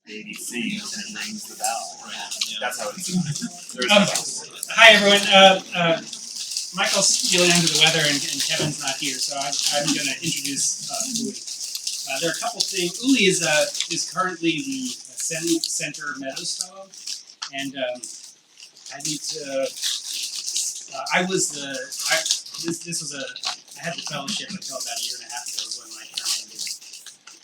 ABCs and it rings the bell. Right? Yeah. That's how it's done. Hi everyone. Michael's feeling under the weather and Kevin's not here, so I'm going to introduce Uli. There are a couple things. Uli is currently the Center Meadows Fellow, and I need to. I had the fellowship until about a year and a half ago when my term ended,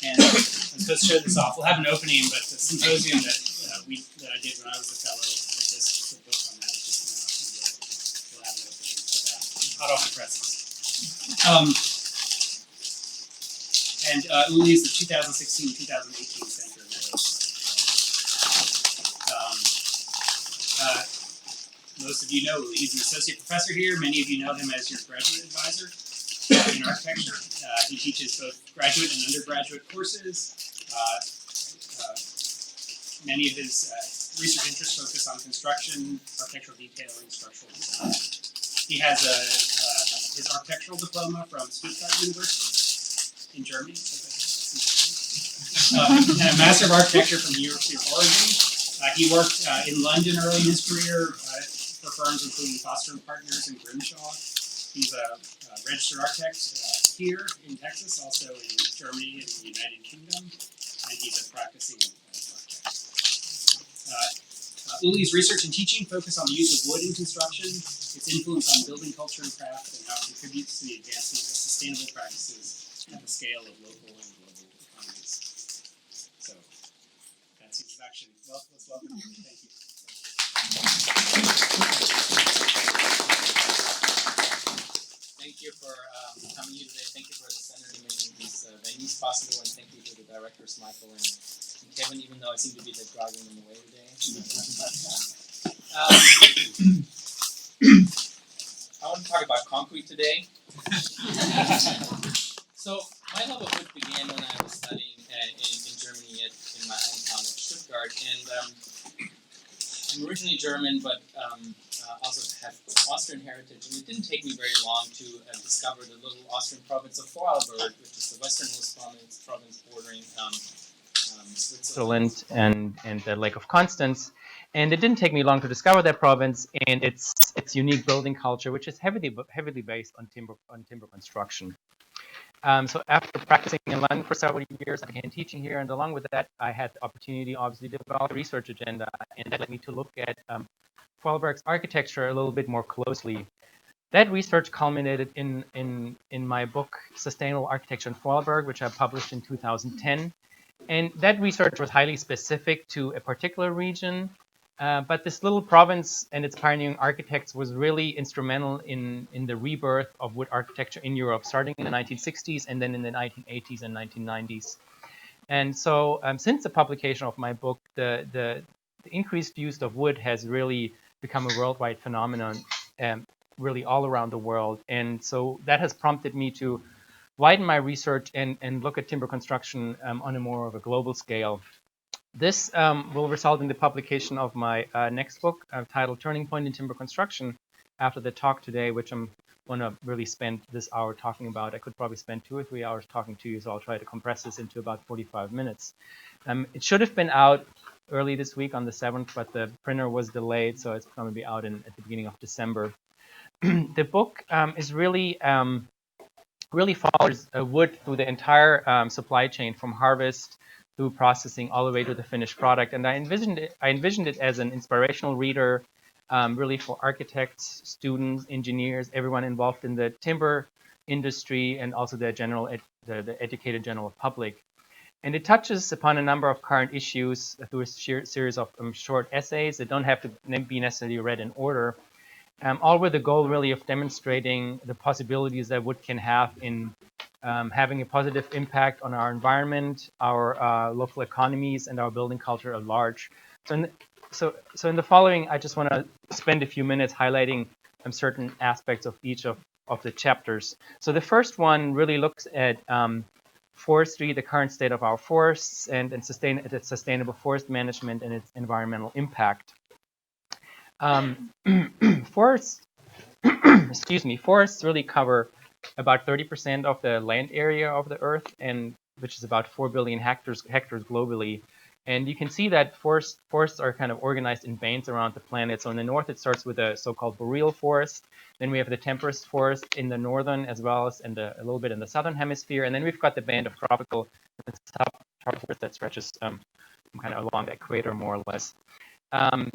and I'm supposed to show this off. We'll have an opening, but the symposium that I did when I was a fellow, with this book on that, it's just we'll have an opening for that. Hot off the presses. And Uli is the 2016-2018 Center Meadows. Most of you know Uli. He's an associate professor here. Many of you know him as your graduate advisor in architecture. He teaches both graduate and undergraduate courses. Many of his research interests focus on construction, architectural detailing, structural design. He has his architectural diploma from Stuttgart University in Germany. And a Master of Architecture from the University of Oregon. He worked in London early in his career for firms including Foster & Partners and Grimshaw. He's a registered architect here in Texas, also in Germany and the United Kingdom, and he's a practicing architect. Uli's research and teaching focus on the use of wood in construction, its influence on building culture and craft, and how it contributes to the advancement of sustainable practices at the scale of local and global economies. So, that's the introduction. Well, let's welcome you. Thank you. Thank you for coming here today. Thank you for the Center for making these venues possible, and thank you to the directors, Michael and Kevin, even though I seem to be driving them away today. I want to talk about concrete today. So my love of wood began when I was studying in Germany in my hometown of Stuttgart, and I'm originally German, but also have Austrian heritage, and it didn't take me very long to discover the little Austrian province of Vorarlberg, which is the westernmost province bordering Switzerland and the Lake of Constance. And it didn't take me long to discover that province and its unique building culture, which is heavily based on timber construction. So after practicing in London for several years, I began teaching here, and along with that, I had the opportunity, obviously, to develop a research agenda, and that led me to look at Vorarlberg's architecture a little bit more closely. That research culminated in my book, Sustainable Architecture in Vorarlberg, which I published in 2010. And that research was highly specific to a particular region, but this little province and its pioneering architects was really instrumental in the rebirth of wood architecture in Europe, starting in the 1960s and then in the 1980s and 1990s. And so since the publication of my book, the increased use of wood has really become a worldwide phenomenon, really all around the world. And so that has prompted me to widen my research and look at timber construction on a more of a global scale. This will result in the publication of my next book titled Turning Point in Timber Construction after the talk today, which I'm going to really spend this hour talking about. I could probably spend 2 or 3 hours talking to you, so I'll try to compress this into about 45 minutes. It should have been out early this week on the 7th, but the printer was delayed, so it's going to be out at the beginning of December. The book is really follows wood through the entire supply chain, from harvest through processing all the way to the finished product. And I envisioned it as an inspirational reader, really for architects, students, engineers, everyone involved in the timber industry, and also the educated general public. And it touches upon a number of current issues through a series of short essays that don't have to be necessarily read in order, all with the goal really of demonstrating the possibilities that wood can have in having a positive impact on our environment, our local economies, and our building culture at large. So in the following, I just want to spend a few minutes highlighting certain aspects of each of the chapters. So the first one really looks at forestry, the current state of our forests, and sustainable forest management and its environmental impact. Forests really cover about 30% of the land area of the Earth, and which is about 4 billion hectares globally. And you can see that forests are kind of organized in bands around the planet. So in the north, it starts with a so-called boreal forest. Then we have the temperate forest in the northern, as well as in a little bit in the southern hemisphere. And then we've got the band of tropical and subtropical forest that stretches kind of along the equator, more or less. And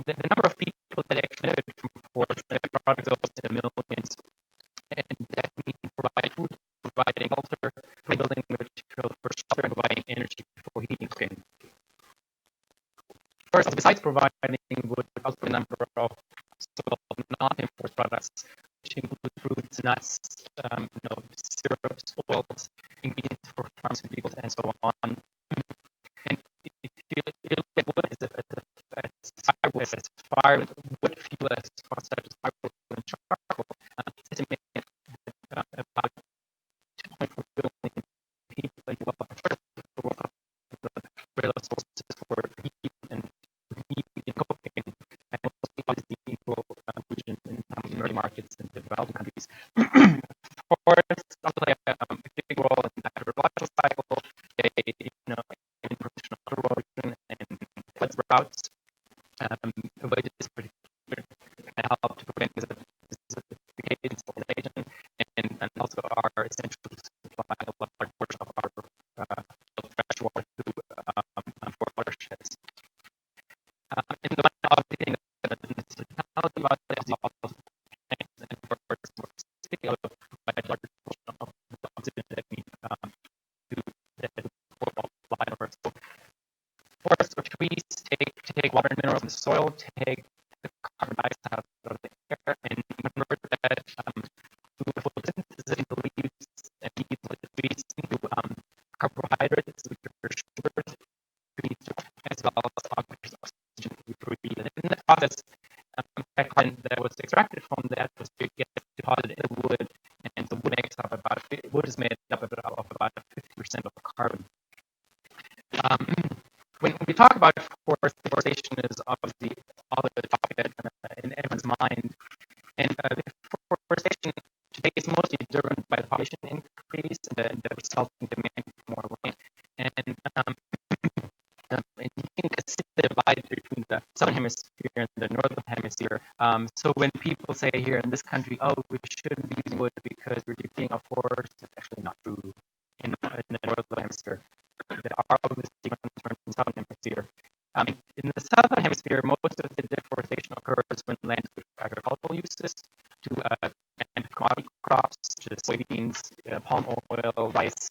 the number of people that actually benefit from forests, their products goes to the millions. And that means provide food, providing shelter, building materials for shelter, and providing energy for heating skin. First, besides providing wood, also a number of so-called non-import products, which include fruits, nuts, syrups, oils, ingredients for pharmaceuticals, and so on. And if you look at wood as firewood, wood fuel as such as firewood and charcoal, it's estimated that about 2.4 billion people in the world are the sources for heat and cooking, and also the equal region in emerging markets and developing countries. Forests also play a big role in the hydrological cycle. They, in protection of erosion and flood routes, which is pretty help to prevent desertification and also are essential to supply a large portion of our fresh water through watersheds. And the one other thing that technology about that is also plants and birds more specifically provide a large portion of the oxygen that we to life. So forests or trees take water and minerals from the soil, take the carbon dioxide out of the air, and convert that through the photosynthesis into leaves and leaves like the trees into carbohydrates, which are sugars, as well as oxygen we breathe. And in the process, carbon that was extracted from the atmosphere gets deposited in the wood, and the wood makes up wood is made up of about 50% of the carbon. When we talk about deforestation, is obviously always a topic that in everyone's mind. And deforestation today is mostly driven by the population increase and the resulting demand for more land. And you can see the divide between the southern hemisphere and the northern hemisphere. So when people say here in this country, oh, we shouldn't be using wood because we're depleting our forests, it's actually not true. In the northern hemisphere, there are obviously concerns in the southern hemisphere. In the southern hemisphere, most of the deforestation occurs when land is for agricultural uses to and commodity crops such as soybeans, palm oil, rice,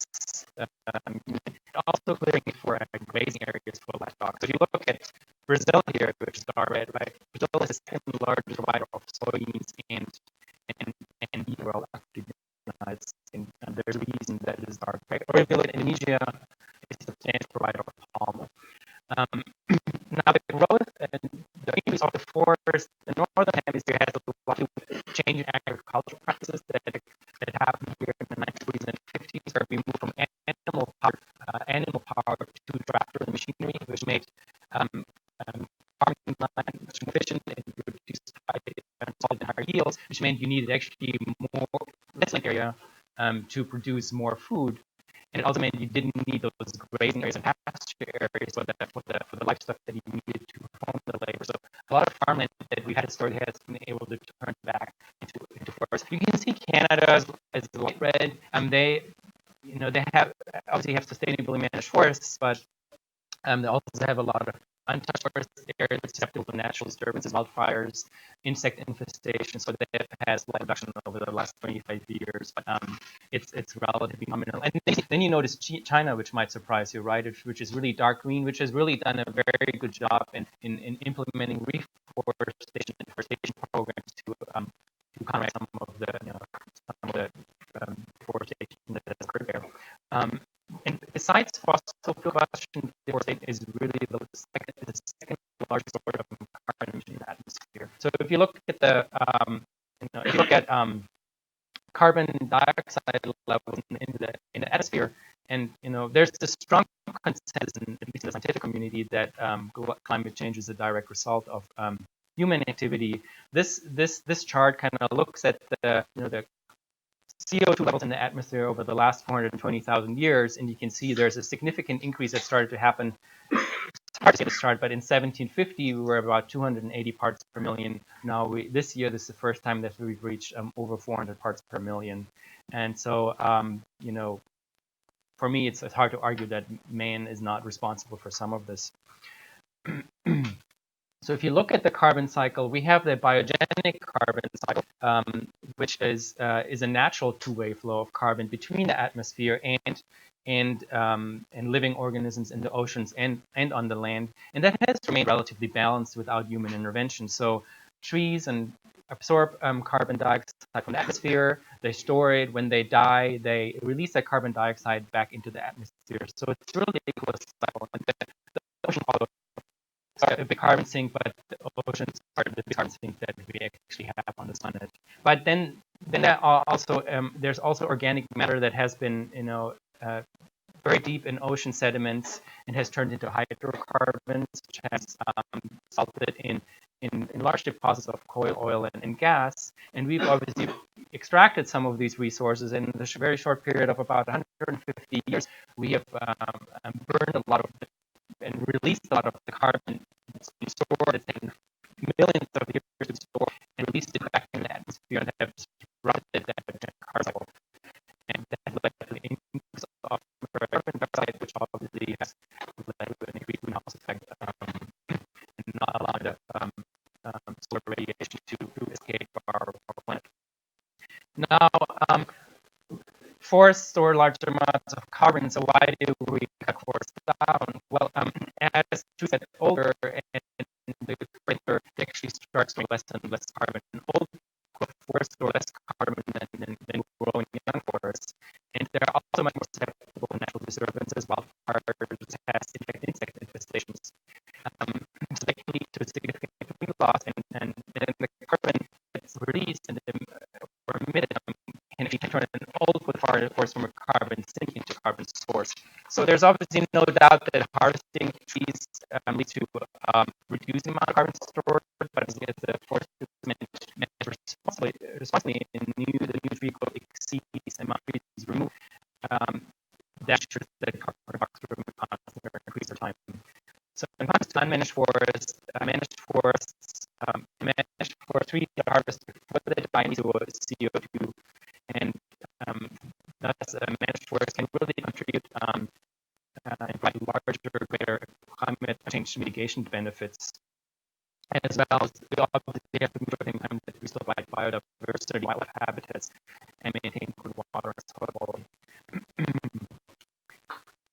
also clearing it for grazing areas for livestock. So if you look at Brazil here, which is our red, right? Brazil is the second largest provider of soybeans and wheat oil after the United States. And there's a reason that is our right. Or if you look at Indonesia, it's the substantial provider of palm oil. Now the growth and the increase of the forest, the northern hemisphere has a lot to do with changing agricultural practices that happened here in the 1940s and 50s, where we moved from animal power to tractor and machinery, which made farming land much more efficient and reduced higher yields, which meant you needed actually less land area to produce more food. And it also meant you didn't need those grazing areas and pasture areas for the livestock that you needed to perform the labor. So a lot of farmland that we had historically has been able to turn back into forests. You can see Canada as the light red. They obviously have sustainably managed forests, but they also have a lot of untouched forest areas susceptible to natural disturbances, wildfires, insect infestation. So they have had slight reduction over the last 25 years, but it's relatively nominal. And then you notice China, which might surprise you, right? Which is really dark green, which has really done a very good job in implementing reforestation and deforestation programs to counteract some of the deforestation that has occurred there. And besides fossil fuel combustion, deforestation is really the second largest source of carbon emission in the atmosphere. So if you look at carbon dioxide levels in the atmosphere, and there's this strong consensus in at least the scientific community that climate change is a direct result of human activity. This chart kind of looks at the CO2 levels in the atmosphere over the last 420,000 years, and you can see there's a significant increase that started to happen. It's hard to get a start, but in 1750 we were about 280 parts per million. Now this year, this is the first time that we've reached over 400 parts per million, and so you know, for me, it's hard to argue that man is not responsible for some of this. So if you look at the carbon cycle, we have the biogenic carbon cycle, which is a natural two-way flow of carbon between the atmosphere and living organisms in the oceans and on the land, and that has remained relatively balanced without human intervention. So trees absorb carbon dioxide from the atmosphere, they store it. When they die, they release that carbon dioxide back into the atmosphere. So it's really a close cycle. And the ocean follows a big carbon sink, but the oceans are the big carbon sink that we actually have on the planet. But then there are also there's also organic matter that has been, you know, very deep in ocean sediments and has turned into hydrocarbons, which has resulted in large deposits of coal, oil, and gas. And we've obviously extracted some of these resources in a very short period of about 150 years. We have burned a lot of it and released a lot of the carbon that's been stored. It's taken millions of years to store and released it back in the atmosphere and have disrupted that carbon cycle. And that led to the increase of carbon dioxide, which obviously has led to an increased greenhouse effect and not allowing the solar radiation to escape our planet. Now, forests store large amounts of carbon, so why do we cut forests down? Well, as trees get older and the greater, they actually start storing less and less carbon. Old forests store less carbon than growing young forests, and they're also much more susceptible to natural disturbances, wildfires, pests, insect infestations. So they can lead to significant wind loss, and then the carbon that's released and or emitted can actually turn an old wood forest from a carbon sink into carbon source. So there's obviously no doubt that harvesting trees leads to reducing the amount of carbon stored, but as the forest managed responsibly in the new tree growth exceeds the amount of trees removed, that ensures that carbon dioxide constantly increase over time. So when it comes to unmanaged forests, managed forestry that harvest before they die into CO2, and thus managed forests can really contribute and provide larger, greater climate change mitigation benefits. And as well as we obviously have to move everything that we still provide biodiversity, wildlife habitats, and maintain good water and soil quality.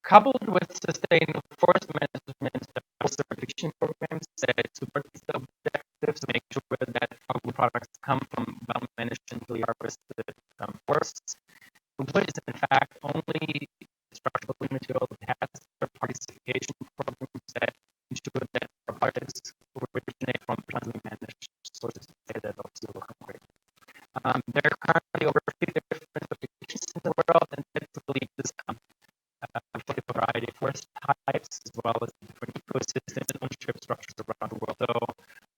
Coupled with sustainable forest management certification programs that support these objectives to make sure that farmable products come from well-managed and fully harvested forests. Wood is in fact only structural building material that has third-party certification programs that ensure that our products originate from pleasantly managed sources that of zero concrete. There are currently over 50 different certifications in the world, and typically this reflect a variety of forest types as well as different ecosystems and ownership structures around the world. So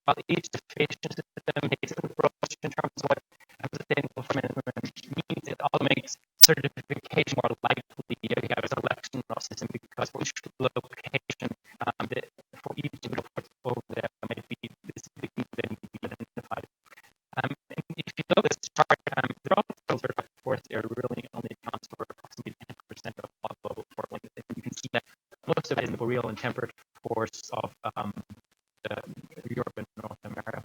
while each certification system takes an approach in terms of what sustainable management means, it also makes certification more likely if you have a selection of system, because for each location, for each individual portfolio, there might be specific needs that need to be identified. And if you look at this chart, the relative certified forest area really only accounts for approximately 10% of all global forest land. And you can see that most of it is the real and temperate forests of Europe and North America.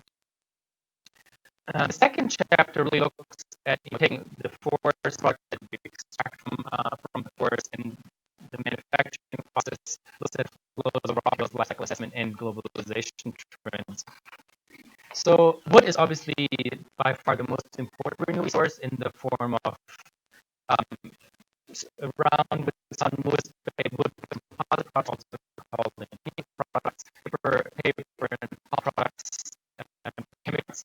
The second chapter really looks at taking the forest product that we extract from the forest and the manufacturing process, looks at flows of raw materials, life cycle assessment, and globalization trends. So wood is obviously by far the most important renewable resource in the form of around with the Sun Louis Bay wood composite products, also called the products, paper and all products, chemicals,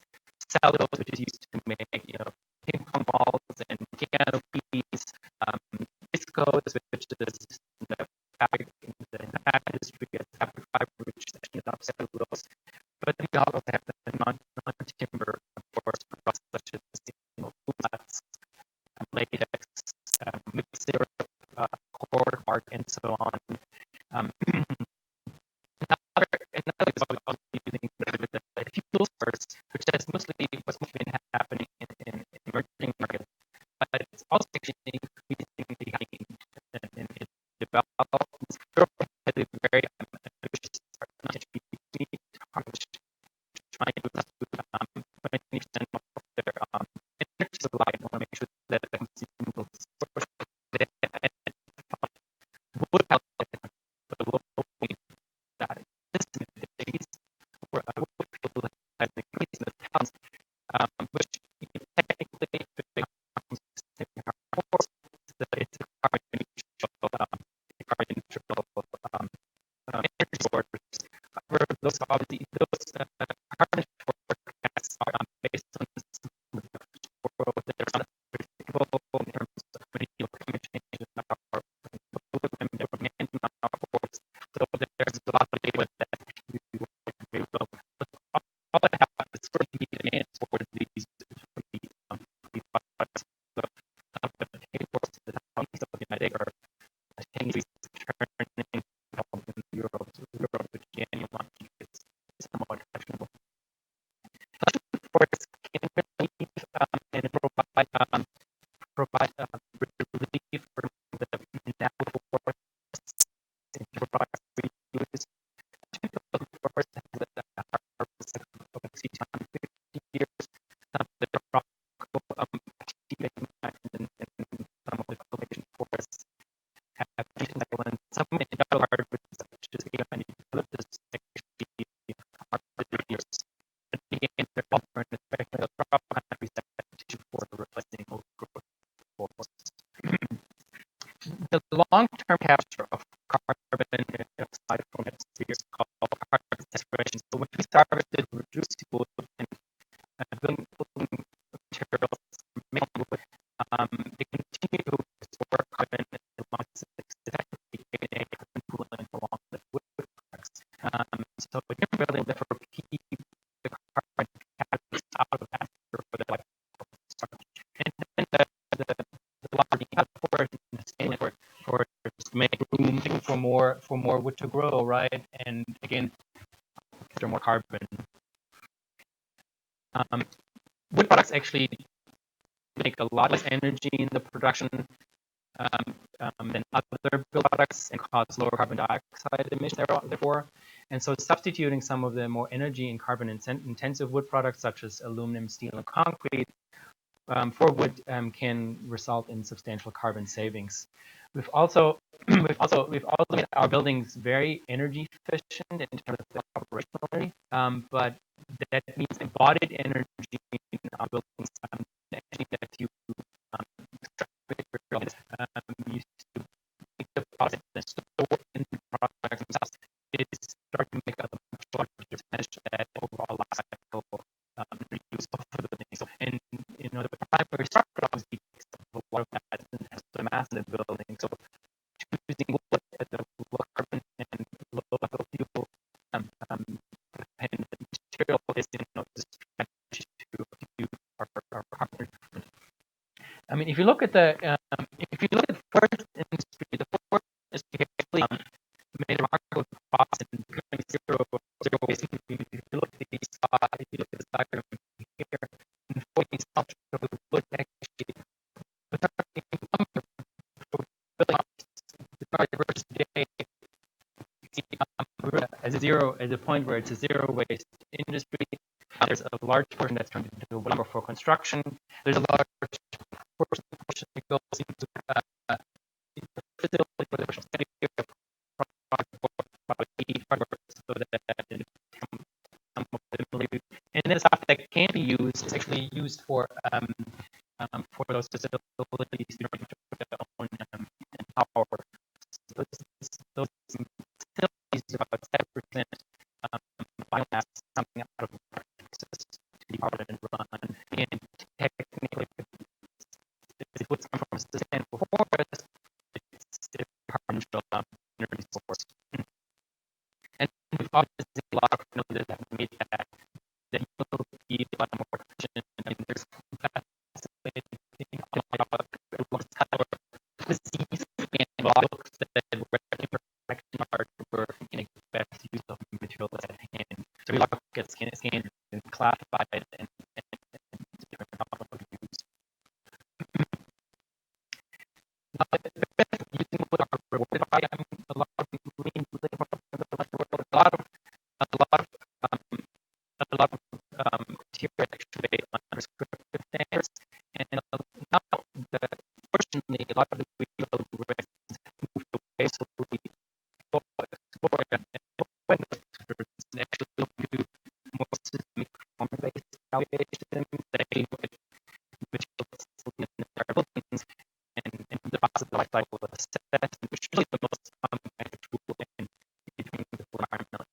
cellulose, which is used to make ping pong balls and piano keys, viscose, which is the fabric in the industry, fabric fiber, which is actually not cellulose. But we also have the non-timber forest products such as flats, those obviously carbon forecasts are based on some world that are unpredictable in terms of many climate change in our environment, in our forests. So there's a lot of data that we work very well. But all I have is sort of meet for these products. So the tables that I'm talking about are changes turning in Europe, which anyone is somewhat questionable. Forests can relieve and provide relief from the natural forests and provide reuse. Typical forest has a harvest cycle of 50 years. The rock and some of the cultivation forests have some industrial harvests such as and eucalyptus actually are 30 years. But again, they're all burned, especially the crop countries that for replacing old growth forests. The long-term capture of carbon dioxide from atmosphere is called carbon sequestration. So when we harvested reducible and building materials, they continue to store carbon along the carbon coolant along the wood products. So we can really therefore keep the carbon catalyst out of that for the life of the structure. And then the logging out forest and the scaling for to make room for more wood to grow, right? And again, capture more carbon. Wood products actually make a lot less energy in the production than other build products and cause lower carbon dioxide emissions, therefore. And so substituting some of the more energy and carbon intensive wood products such as aluminum, steel, and concrete for wood can result in substantial carbon savings. We've also made our buildings very energy efficient in terms of operationally, but that means embodied energy in our buildings energy that you used to make the product and store in the product themselves is starting to make a much larger percentage of that overall life cycle reuse of the building. So, and the primary structure obviously takes a lot of that and has the mass in the building. So choosing wood as a low carbon and low level fuel and material is to our carbon. I mean, if you look at the forest industry, the forest industry actually made a remarkable progress in becoming zero waste. If you look at this diagram here, in 14 south of the wood actually, as a point where it's a zero waste industry. There's a large portion that's turned into lumber for construction. There's a large portion that goes into facility for the and then stuff that can be used is actually used for those facilities power. Those facilities about 7% biomass something out of Texas to be powered and run. And technically, if it would come from a sustainable forest, it's a carbon neutral energy source. And we've obviously a lot of technologies that have made that will be a lot more efficient. I mean, there's disease and looks that we're making the best use of materials at hand. So we get scanned and classified and different use. Using wood are rewarded by a lot of criteria actually on prescriptive standards, and now fortunately a lot of the real moved away, so we explore and actually do more systemic performance-based evaluations that look at materials in their buildings and the possible life cycle assessment, which is really the most common kind of tool in between the environmental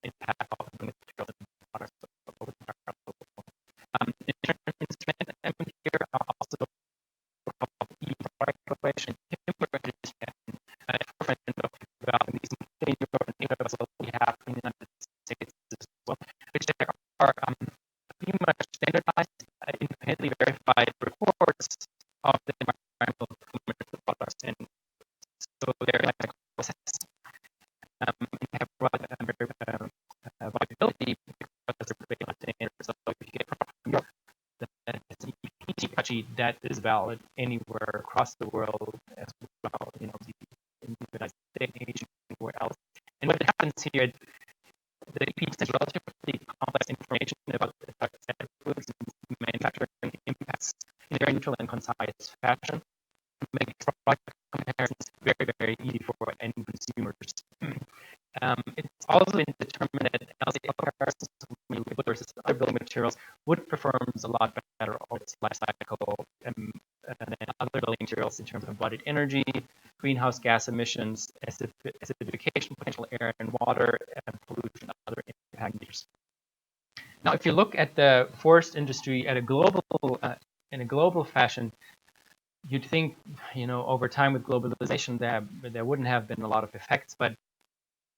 technology that is valid anywhere across the world as well, in the United States, Asia, anywhere else. And what happens here, the EP is relatively complex information about foods and manufacturing impacts in a very neutral and concise fashion, making product comparisons very, very easy for end consumers. It's also been determined that LCL comparisons with wood versus other building materials, wood performs a lot better over its life cycle than other building materials in terms of embodied energy, greenhouse gas emissions, acidification, potential air and water, and pollution, other impact indicators. Now, if you look at the forest industry at a global, in a global fashion, you'd think, over time with globalization, there wouldn't have been a lot of effects, but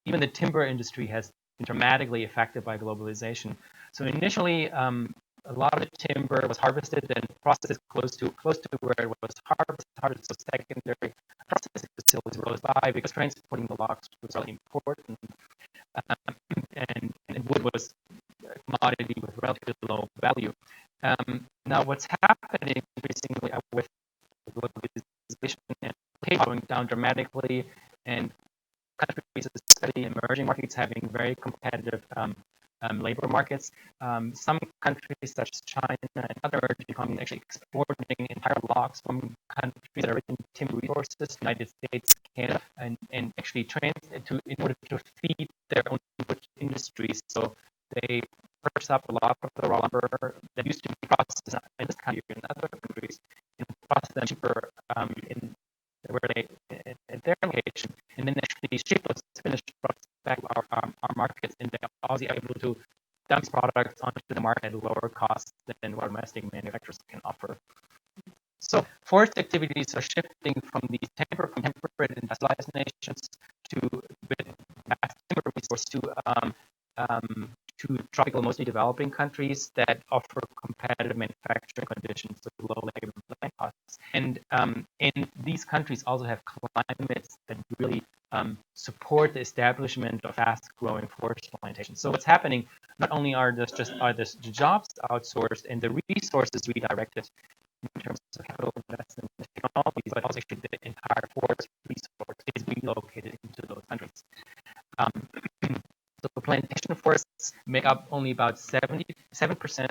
even the timber industry has been dramatically affected by globalization. So initially, a lot of the timber was harvested and processed close to where it was harvested. So secondary processing facilities rose by because transporting the logs was really important, and wood was a commodity with relatively low value. Now, what's happening increasingly with globalization and going down dramatically, and countries, especially emerging markets, having very competitive labor markets. Some countries, such as China and other emerging economies, actually exporting entire logs from countries that are rich in timber resources, United States, Canada, and actually in order to feed their own industries. So they purchase up a lot of the raw lumber that used to be processed in this country and other countries, and process them cheaper at their location, and then actually ship those finished products back to our markets, and they're also able to dump products onto the market at lower costs than what domestic manufacturers can offer. So forest activities are shifting from these temperate and industrialized nations to vast timber resource to tropical, mostly developing countries that offer competitive manufacturing conditions with low labor and land costs. And these countries also have climates that really support the establishment of fast-growing forest plantations. So what's happening? Not only are the jobs outsourced and the resources redirected in terms of capital investment and technologies, but also actually the entire forest resource is relocated into those countries. So plantation forests make up only about 77%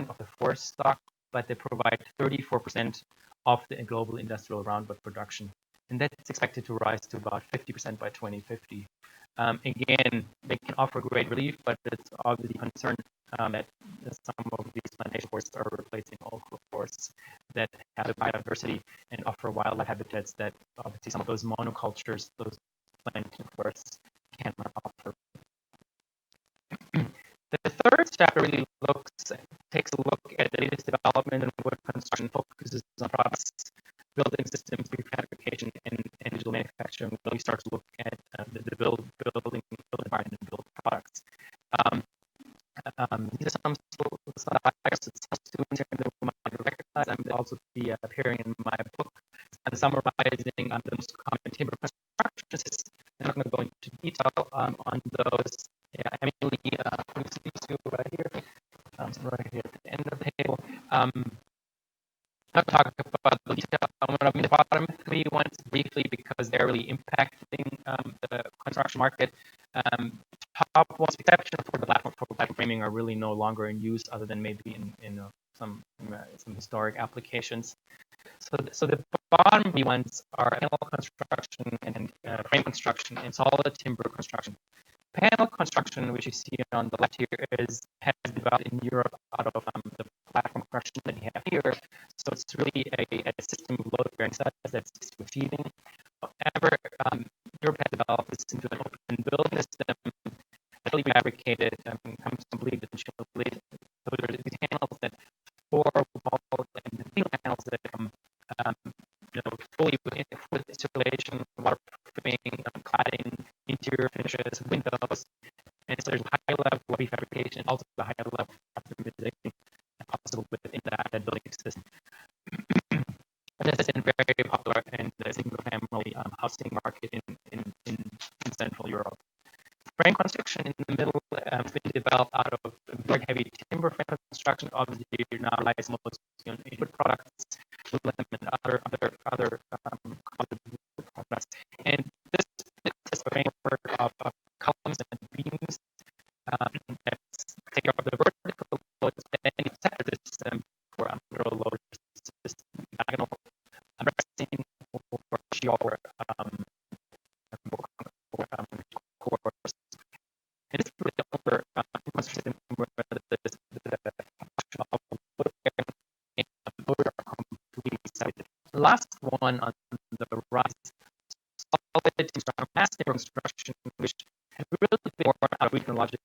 of the forest stock, but they provide 34% of the global industrial roundwood production. And that's expected to rise to about 50% by 2050. Again, they can offer great relief, but it's obviously concerned that some of these plantation forests are replacing old growth forests that have biodiversity and offer wildlife habitats that obviously some of those monocultures, those plantation forests cannot offer. The third chapter really takes a look at the latest development in wood construction, focuses on products, building systems, prefabrication, and digital manufacturing. Really starts to look at the building environment and build products. These are some slides that students here in the room might recognize. I'm also be appearing in my book summarizing the most common timber construction systems. I'm not going to go into detail on those. Yeah, Emily, please right here. Right here at the end of the table. Not talk about the detail. I want to the bottom three ones briefly because they're really impacting the construction market. Top ones, exception for the platform framing, are really no longer in use, other than maybe in some historic applications. So the bottom three ones are panel construction and frame construction and solid timber construction. Panel construction, which you see on the left here, has been developed in Europe out of the platform construction that you have here. So it's really a system of load-bearing studs that's receiving. However, Europe has developed this into an open building system, fully fabricated, comes completely insulated. So there are these panels that four walls and single panels that come fully with insulation, waterproofing, cladding, interior finishes, windows, and so there's a high level of prefabrication, also the high level of optimization possible within that building system. This has been very popular in the single-family housing market in Central Europe. Frame construction in the middle has been developed out of very heavy timber frame construction. Obviously, now relies mostly on input products. and other products. And this is a framework of columns and beams that take up the vertical loads and you separate the system for under load system, diagonal resting or shear course. And this is really over system where the function of load and load are completely separated. The last one on the right, solid mass construction, which has really been more out of ecological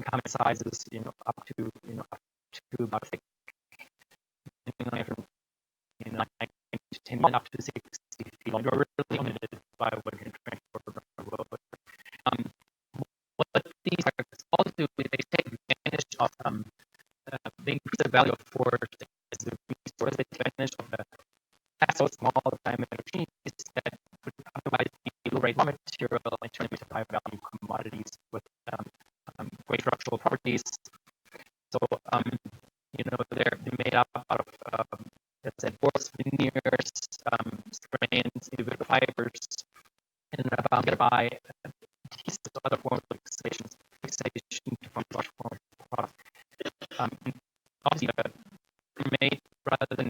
common sizes, up to about 6, to 10, up to 60 feet long. You're really limited by what you can transport around the world. What these products also do is they take advantage of they increase the value of force as the resource. They take advantage of the so small time and machines that would otherwise be low rate raw material and turn them into high value commodities with great structural properties. So they're made up out of let's say boards, veneers, strands, individual fibers, and get by pieces of other forms of fixation to form large form of product. Obviously, made rather than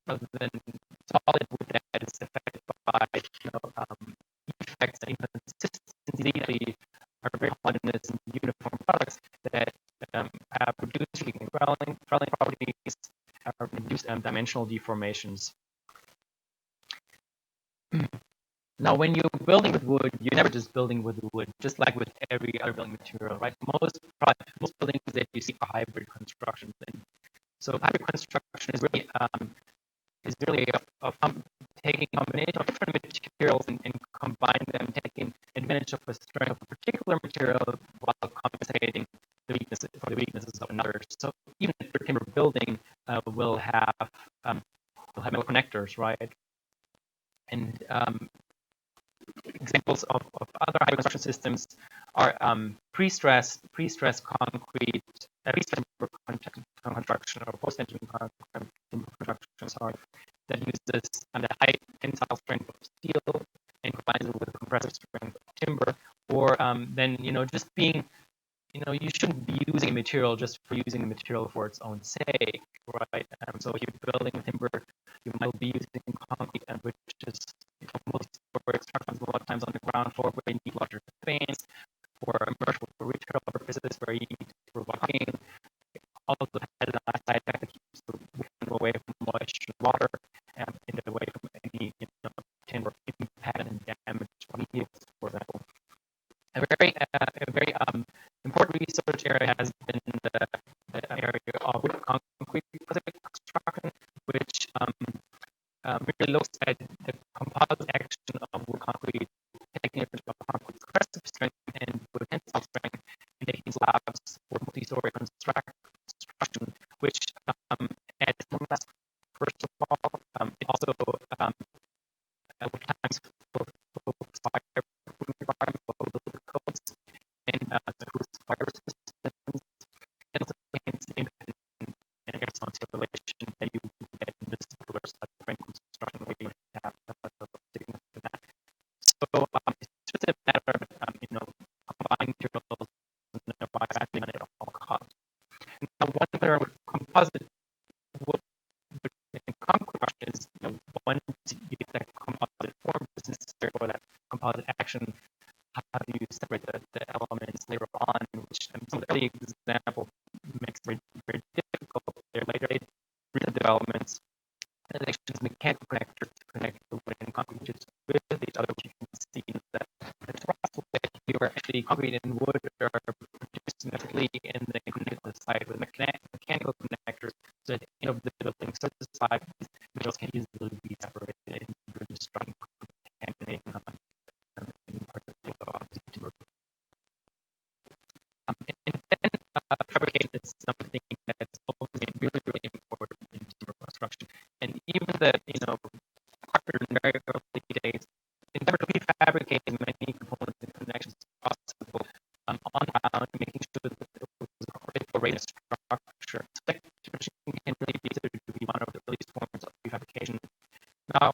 solid wood that is affected by effects and inconsistency are very homogeneous and uniform products that have reduced dwelling properties, reduced dimensional deformations. Now, when you're building with wood, you're never just building with wood, just like with every other building material, right? Most buildings that you see are hybrid constructions, and so hybrid construction is really taking a combination of different materials and combining them, taking advantage of the strength of a particular material while compensating the weaknesses of another. So even if a timber building will have metal connectors, right? And examples of other hybrid construction systems are pre-stressed concrete, construction or post-tension construction, that uses the high tensile strength of steel and combines it with the compressive strength of timber. Or then just being, you shouldn't be using a material just for using a material for its own sake, right? So if you're building timber, you might be using concrete, which is multi-story structures a lot of times on the ground floor where you need larger fans, or commercial for retail purposes where you need for walking. Also has a nice side effect that keeps the wind away from moisture and water and away from any timber impact and damage on vehicles, for example. A very important research area has been the area of wood concrete construction, which really looks at the composite action of wood concrete, taking advantage of concrete's compressive strength and wood tensile strength, and making slabs for multi-story construction, which adds more mass. First of all, it also at times fulfills fire requirements for the codes and improves fire systems, and also contains independent and air sound circulation that you get in this particular frame construction where you have significant that. So it's just a matter of combining materials and by acting on it at all costs. some of the early example makes it very, very difficult. Their later recent developments, connections, mechanical connectors to connect the wood and concrete with each other, which you can see that the truss here actually concrete and wood are produced significantly in the site with mechanical connectors, so at the end of the building surface side, these materials can easily be separated and destroying contaminating and then fabrication is something that's always really, really important in timber construction. And even the, carpenter in very early days endeavored to prefabricate as many components and connections as possible on ground, making sure that it was a rated structure. So that can really be considered to be one of the earliest forms of prefabrication. Now,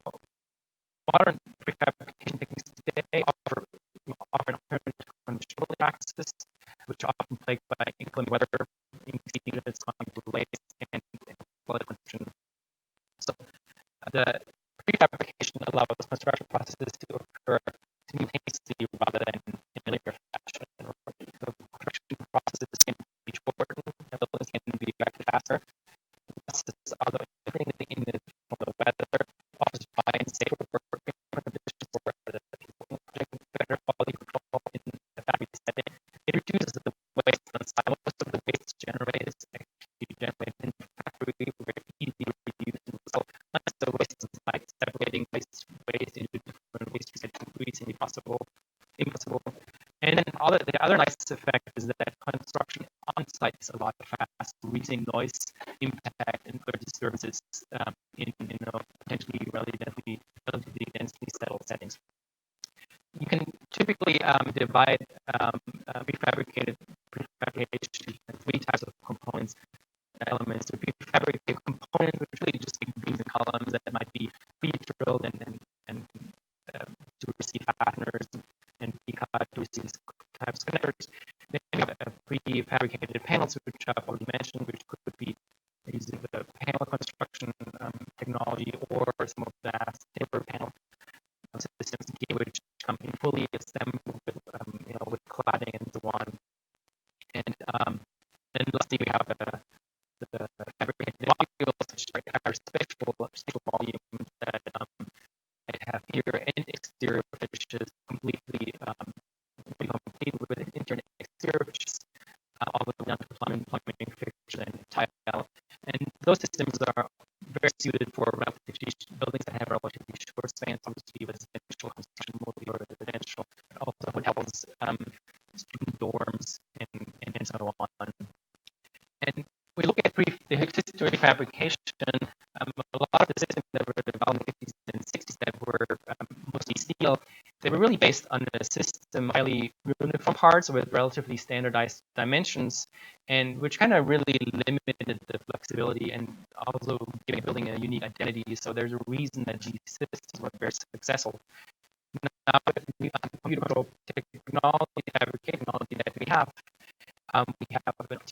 modern prefabrication techniques today offer an alternative to conventional practices, which are often plagued by inclement weather, exceeding limits on delays, and flood condition. So the prefabrication allows construction processes to occur simultaneously rather than in a linear fashion. The construction processes can be shortened, and buildings can be erected faster. Processes are everything in the weather offers fine and safer working conditions for better quality control in the factory setting. It reduces the waste on site. Most of the waste generated is actually generated in the factory, very easy to reuse. And so once the waste on site, separating waste into different waste is increasingly impossible. And then the other nice effect is that construction on site is a lot faster, reducing noise, impact, and other disturbances in potentially relatively densely settled settings. You can typically divide prefabrication into three types of components, elements. The prefabricated component, which really just beams and columns that might be pre-drilled and to receive fasteners and pre-cut to receive types of connectors. Then you have prefabricated panels, which I've already mentioned, which could be using the panel construction technology or some of the timber panel systems which come in fully assembled with cladding and so on. And then lastly, we have the fabricated modules, which are spatial volumes that I have here, and exterior finishes completely complete with interior and exterior finishes, all the way down to plumbing fixtures and tile. And those systems are very suited for relatively buildings that have relatively short spans, obviously residential construction, mostly or residential, but also hotels, student dorms, and so on. And we look at the history of fabrication. A lot of the systems that were developed in the 50s and 60s that were mostly steel, they were really based on a system of highly uniform parts with relatively standardized dimensions, and which kind of really limited the flexibility and also giving the building a unique identity. So there's a reason that these systems were very successful. Now, with the computer control technology, fabrication technology that we have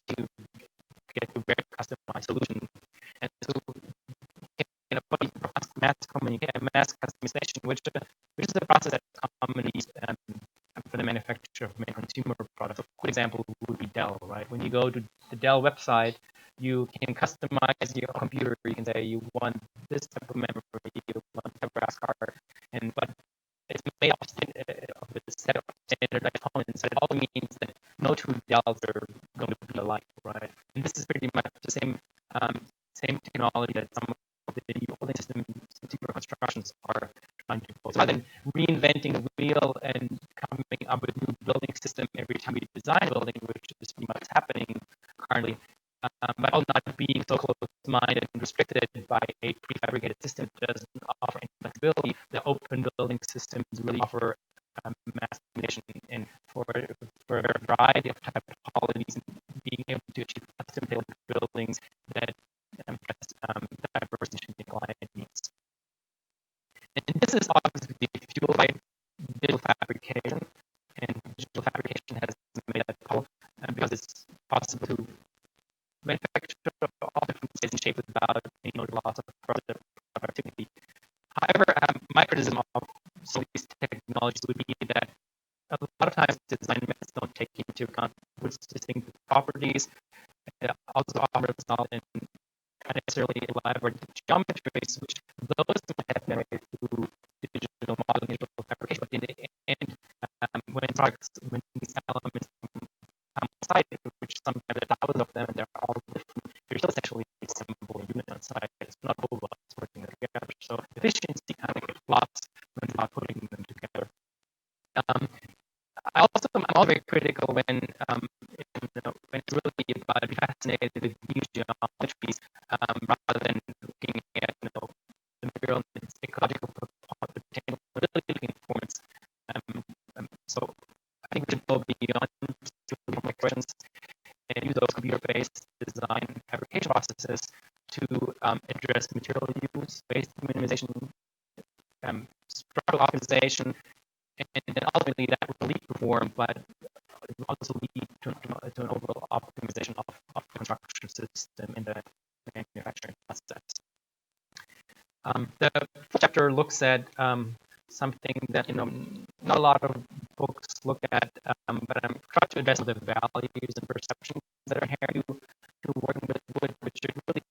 to get a very customized solution. And so mass customization, which is a process that commonly used for the manufacture of many consumer products. A good example would be Dell, right? When you go to the Dell website, you can customize your computer. You can say you want this type of memory, you want a graphics card, but it's made of a set of standardized components. So it all means that no two Dells are going to be alike, right? And this is pretty much the same technology that some of the new building systems constructions are trying to build. So rather than reinventing the wheel and coming up with a new building system every time we design a building, which is pretty much happening currently, but also not being so close-minded and restricted by a prefabricated system that doesn't offer any flexibility, the open building systems really offer mass combination and for a variety of type of qualities and being able to achieve custom built buildings that diverse and client needs. And this is obviously fueled by digital fabrication, and digital fabrication has made that possible because it's possible to manufacture all different sizes and shapes without lots of productivity. However, my criticism of some of these technologies would be that a lot of times design methods don't take into account wood's distinctive properties. It also offers knowledge in necessarily elaborate geometries, which those might have been made through digital modeling, digital fabrication. But in the end, when these elements come outside, which sometimes there are thousands of them and they're all different, they're still essentially a simple unit on site. It's not overlaps working together. So efficiency kind of gets lost when you're not putting them together. I'm also very critical when when it's really about being fascinated with new geometries rather than looking at the material and its ecological potential, really looking for its. So I think we should go beyond my questions and use those computer-based design and fabrication processes to address material use, waste minimization, structural optimization, and then ultimately that will lead to form, but it will also lead to an overall optimization of the construction system in the manufacturing process. The chapter looks at something that not a lot of books look at, but I'm trying to address the values and perceptions that are inherent to working with wood, which are really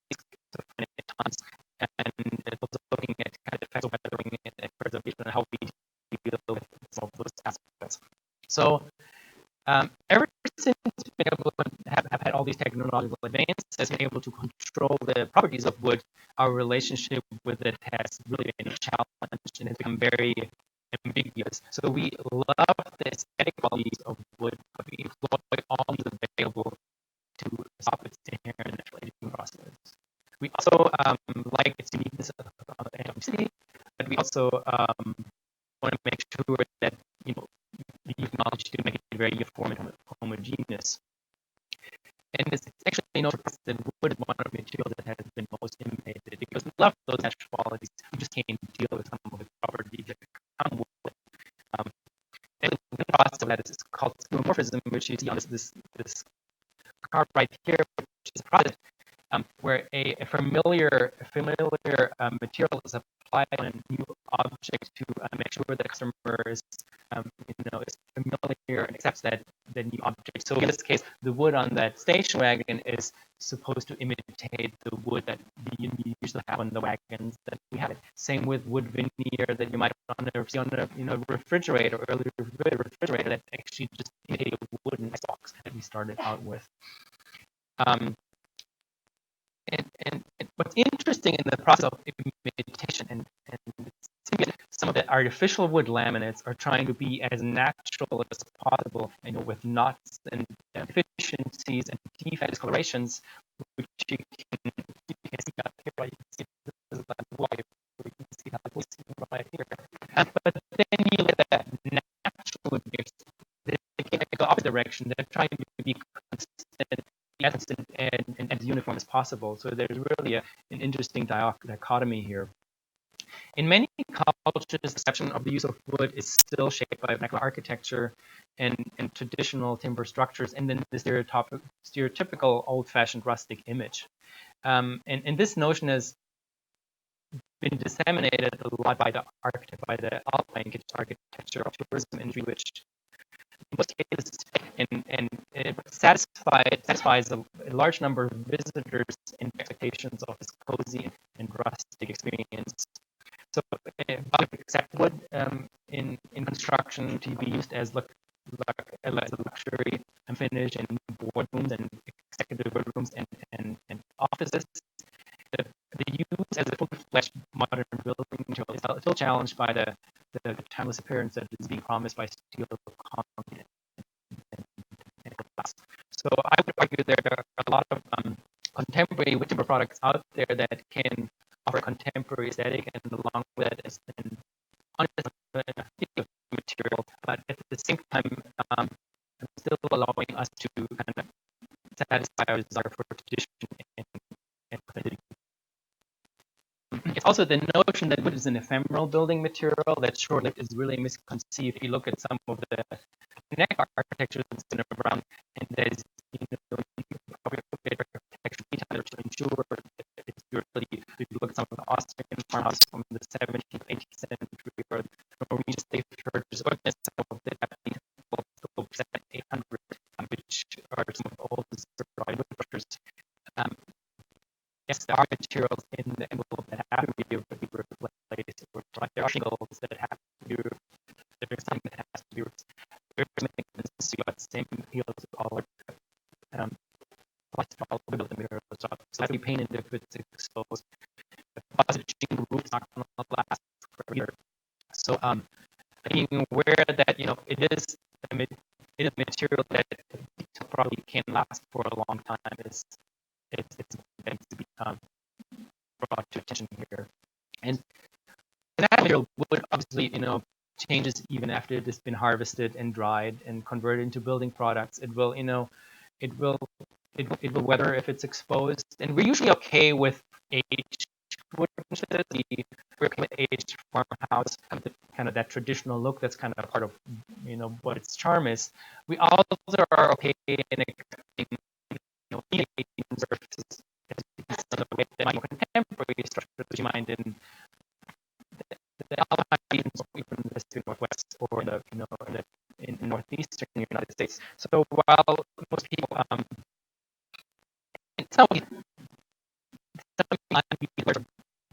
at times, and it's also looking at kind of effects of weathering and preservation and how we deal with some of those aspects. So ever since we've been able to have had all these technological advances, has been able to control the properties of wood, our relationship with it has really been challenged and has become very ambiguous. So we love the aesthetic qualities of wood, but we exploit all these available to stop its inherent natural aging process. We also like its uniqueness of atomicity, but we also want to make sure that we use knowledge to make it very uniform and homogeneous. And it's actually no surprise that wood is one of the materials that has been most imitated because we love those natural qualities. We just can't deal with some of the properties that come with it. And the process of that is called skeuomorphism, which you see on this card right here, which is a process where a familiar material is applied on a new object to make sure that the customer is familiar and accepts that the new object. So in this case, the wood on that station wagon is supposed to imitate the wood that we usually have on the wagons that we have. Same with wood veneer that you might see on a refrigerator, or early refrigerator that actually just imitated wooden box that we started out with. And what's interesting in the process of imitation and some of the artificial wood laminates are trying to be as natural as possible, with knots and deficiencies and defect discolorations, which you can see up here. Right? You can see this is like wire. You can see how we see right here. But then you look at that natural wood mix, they go opposite direction. They're trying to be consistent and as uniform as possible. So there's really an interesting dichotomy here. In many cultures, the perception of the use of wood is still shaped by vernacular architecture and traditional timber structures, and then the stereotypical old-fashioned rustic image. And this notion has been disseminated a lot by the Alpine architecture of tourism industry, which in most cases and it satisfies a large number of visitors in expectations of this cozy and rustic experience. So accept wood in construction to be used as a luxury and finish in boardrooms and executive rooms and offices. The use as a full-fledged modern building material is still challenged by the timeless appearance that is being promised by steel, concrete, and glass. So I would argue there are a lot of contemporary wood timber products out there that can offer contemporary aesthetic, and along with that is an material, but at the same time still allowing us to kind of satisfy our desire for tradition and quality. It's also the notion that wood is an ephemeral building material that's short-lived is really misconceived. If you look at some of the neck architecture that's been around, and there's architecture to ensure that it's really, if you look at some of the Austrian farmhouses from the 17th, 18th century, or the Norwegian state churches, or some of the Japanese 800, which are some of the oldest surviving wood structures. Yes, there are materials in the envelope that have to be replaced, or like there are shingles that have to be, there's something that has to be replaced. So you got the same appeals as all the mirrors. So that's be painted if it's exposed. The positive shingle roof is not going to last forever. So being aware that it is a material that probably can last for a long time is it's meant to be brought to attention here. And that material wood obviously changes even after it has been harvested and dried and converted into building products. It will it will weather if it's exposed, and we're usually okay with aged wood finishes. We're okay with aged farmhouse, kind of that traditional look. That's kind of part of what its charm is. We also are okay in accepting surfaces in a way that might contemporary structures you mind in the Alpine regions, or even the Pacific Northwest, or in northeastern United States. So while most people some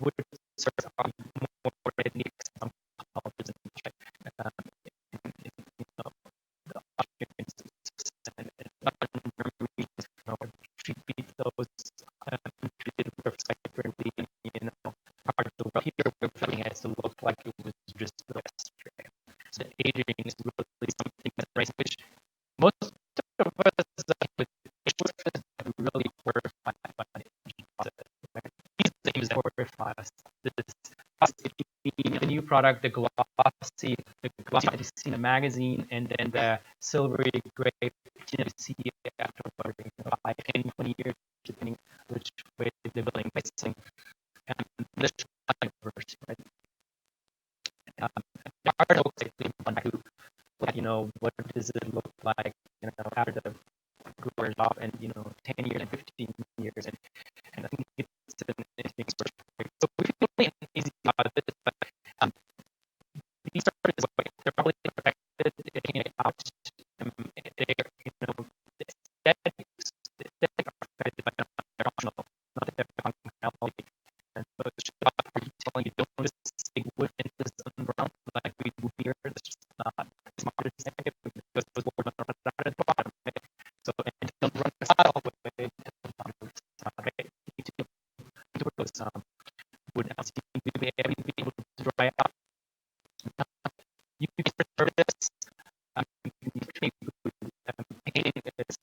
would serve more readily some colors and the treat those treated recyclably, part of the world here we're putting it to look like it was just the yesterday. So aging is really something that's right, which most of us really horrified by it. These things that horrify us. The new product, the glossy that you see in the magazine, and then the silvery gray you see after 5, 10, 20 years, depending which way they're building, placing, and this verse, right? The article what does it look like, after the growers off, and 10 years and 15 years, and I think it's an interesting story. So we feel really easy about this, but these stories, they're probably protected, taking it out. They're, the aesthetic are affected by their functional, not their functionality. And so it's just about telling you don't just stick wood into this brown like we do here. That's just not smart to say it, because those boards are not at the bottom, right? So, and don't run the style with it at the bottom, right? You need to work those wood else. You need to be able to dry out. You can preserve this. You can painting this.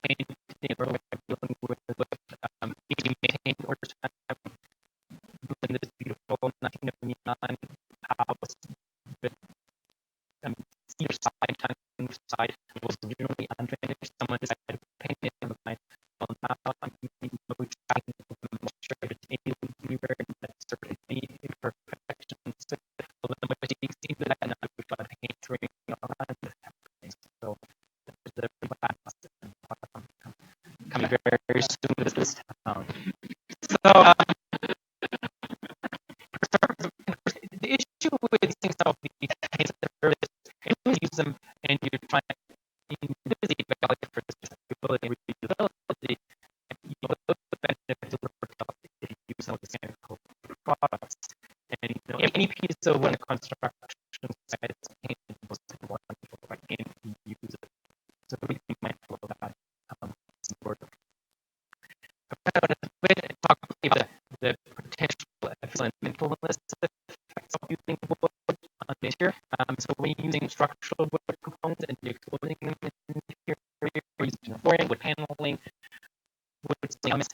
Painting or dealing with being maintained over time. Building this beautiful 1999 house with cedar side was originally unfinished. Someone decided to paint it in the night. Well, now I'm trying to demonstrate anywhere that certain imperfections. So the way you can see that now we've got paint ring around this happening. So there's a class coming very soon to this town. So the issue with these things of the paints and you use them and you're trying to busy value for disability and reusability, the benefits of if you use some of the mechanical products. And any piece of when a construction site is painted was wonderful, right? And you use it. So we be mindful of that. It's important. I'm going to talk about the potential environmental effects of using wood on nature. So when you're using structural wood components and you're exposing them in the interior, you're using flooring, wood paneling, wood elements,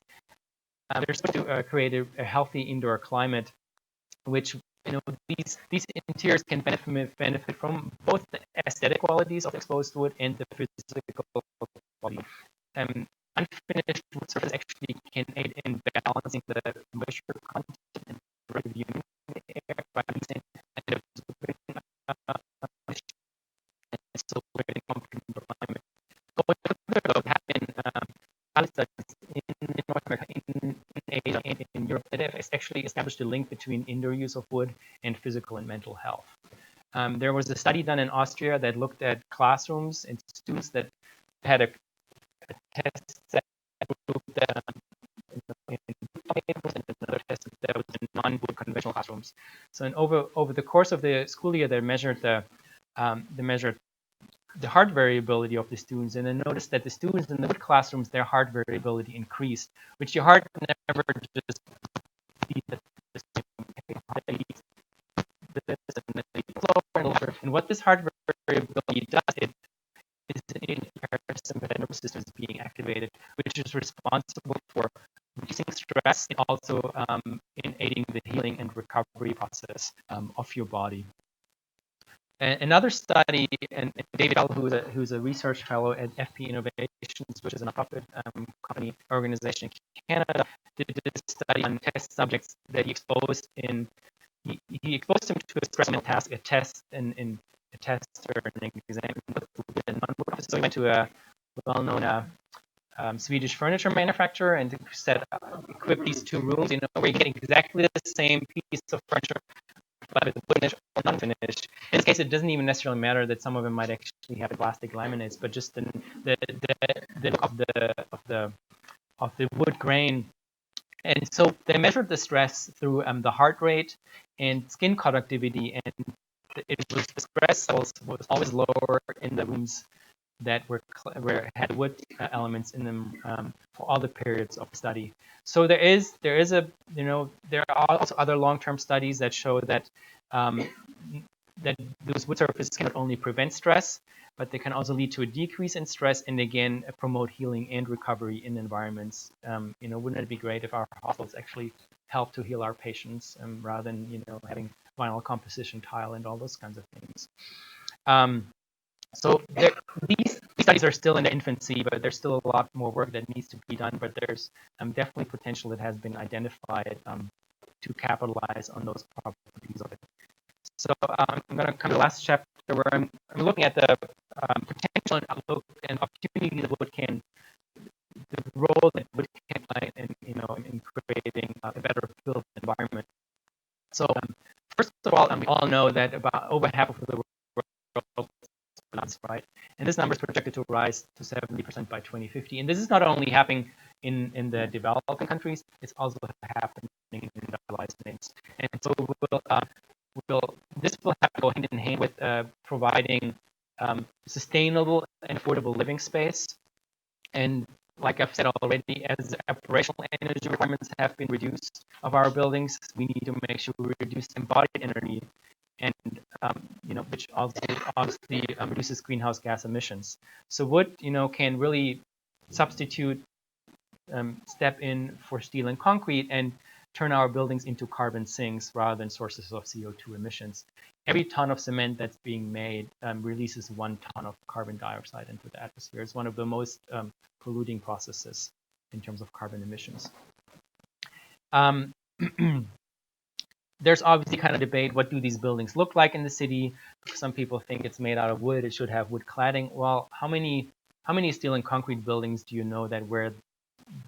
they're supposed to create a healthy indoor climate, which these interiors can benefit from both the aesthetic qualities of exposed wood and the physical quality. Unfinished wood surface actually can aid in balancing the moisture content and reviewing the air by using and still creating comfortable climate. Going further, though, have been pilot studies in North America, in Asia, and in Europe that have actually established a link between indoor use of wood and physical and mental health. There was a study done in Austria that looked at classrooms and students that had a test that proved that in another test that was in non-wood conventional classrooms. So over the course of the school year, they measured the heart variability of the students, and then noticed that the students in the wood classrooms, their heart variability increased, which your heart never just beats at the same pace. And what this heart variability does, it is in parasympathetic nervous system is being activated, which is responsible for reducing stress and also in aiding the healing and recovery process of your body. Another study, and David Bell, who's a research fellow at FP Innovations, which is a nonprofit company organization in Canada, did this study on test subjects that he exposed in. He exposed them to a stressful task, a test, and a test or an exam. So he went to a well-known Swedish furniture manufacturer and equipped these two rooms. Where you get exactly the same piece of furniture, but with finish or non-finished. In this case, it doesn't even necessarily matter that some of them might actually have plastic laminates, but just the look of the wood grain. And so they measured the stress through the heart rate and skin conductivity, and the stress levels was always lower in the rooms that had wood elements in them for all the periods of study. So there are also other long-term studies that show that that those wood surfaces can not only prevent stress, but they can also lead to a decrease in stress and again promote healing and recovery in environments. Wouldn't it be great if our hospitals actually help to heal our patients rather than having vinyl composition tile and all those kinds of things. So these studies are still in their infancy, but there's still a lot more work that needs to be done. But there's definitely potential that has been identified to capitalize on those properties of it. So I'm going to come to the last chapter where I'm looking at the potential and outlook and opportunity that wood can, the role that wood can play in creating a better built environment. So first of all, we all know that about over half of the world is right, and this number is projected to rise to 70% by 2050. And this is not only happening in the developing countries; it's also happening in industrialized nations. And so this will have to go hand in hand with providing sustainable and affordable living space. And like I've said already, as operational energy requirements have been reduced of our buildings, we need to make sure we reduce embodied energy, and which also obviously reduces greenhouse gas emissions. So wood, can really substitute, step in for steel and concrete, and turn our buildings into carbon sinks rather than sources of CO2 emissions. Every ton of cement that's being made releases 1 ton of carbon dioxide into the atmosphere. It's one of the most polluting processes in terms of carbon emissions. There's obviously kind of debate, what do these buildings look like in the city? Some people think it's made out of wood, it should have wood cladding. Well, how many steel and concrete buildings do you know that wear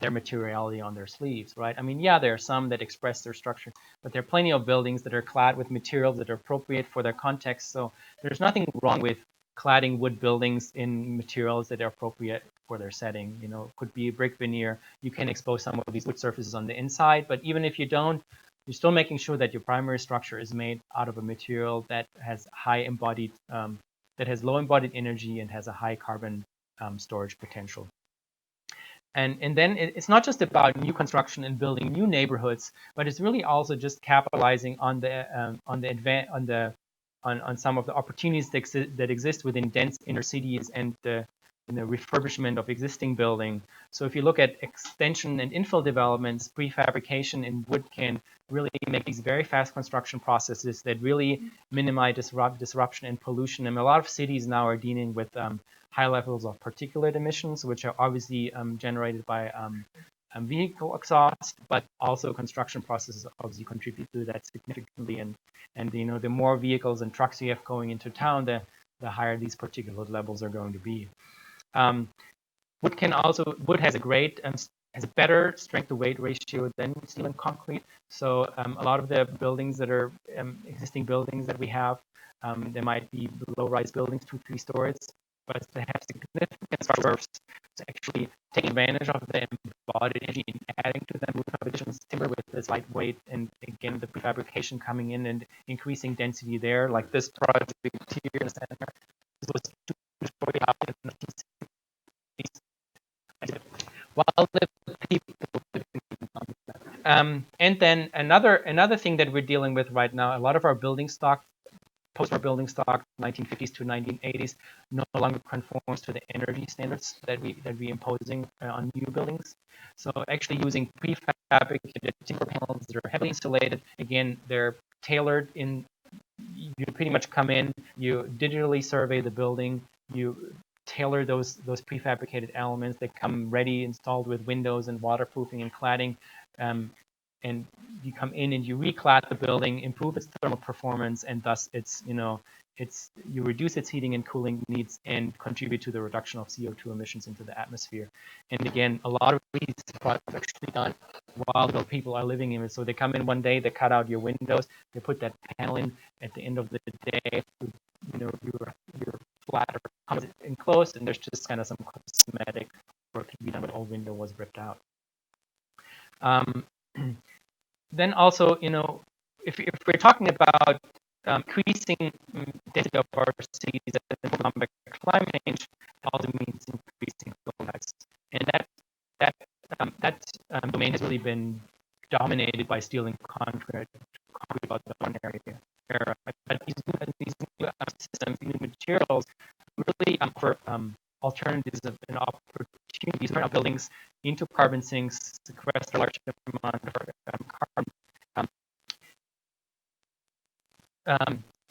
their materiality on their sleeves, right? I mean, yeah, there are some that express their structure, but there are plenty of buildings that are clad with materials that are appropriate for their context. So there's nothing wrong with cladding wood buildings in materials that are appropriate for their setting. It could be a brick veneer. You can expose some of these wood surfaces on the inside, but even if you don't, you're still making sure that your primary structure is made out of a material that has that has low embodied energy and has a high carbon storage potential. And then it's not just about new construction and building new neighborhoods, but it's really also just capitalizing on some of the opportunities that exist within dense inner cities and the refurbishment of existing building. So if you look at extension and infill developments, prefabrication in wood can really make these very fast construction processes that really minimize disruption and pollution. And a lot of cities now are dealing with high levels of particulate emissions, which are obviously generated by vehicle exhaust, but also construction processes obviously contribute to that significantly. And the more vehicles and trucks you have going into town, the higher these particulate levels are going to be. Wood has a better strength to weight ratio than steel and concrete. So a lot of the buildings that are existing buildings that we have, there might be low-rise buildings, 2-3 stories. was to have significant structures to actually take advantage of the embodied energy and adding to them roof additions timber with this lightweight, and again the prefabrication coming in and increasing density there. Like this project here in the center, this was 2-story house in the 1960s, while the people and then another thing that we're dealing with right now, a lot of our building stock, post-war building stock, 1950s to 1980s, no longer conforms to the energy standards that we imposing on new buildings. So actually using prefabricated timber panels that are heavily insulated, again, they're tailored in. You pretty much come in, you digitally survey the building, you tailor those prefabricated elements. They come ready, installed with windows and waterproofing and cladding. And you come in and you reclad the building, improve its thermal performance, and thus you reduce its heating and cooling needs and contribute to the reduction of CO2 emissions into the atmosphere. And again, a lot of these projects are actually done while the people are living in it. So they come in one day, they cut out your windows, they put that panel in. At the end of the day, your flat comes enclosed, and there's just kind of some cosmetic work to be done, but the old window was ripped out. Then also, if we're talking about increasing density of our cities and economic climate change, it also means increasing building heights. And that domain has really been dominated by steel and concrete about the one area. But these new systems, new materials, really offer alternatives and opportunities to turn out buildings into carbon sinks, sequester a large amount of carbon.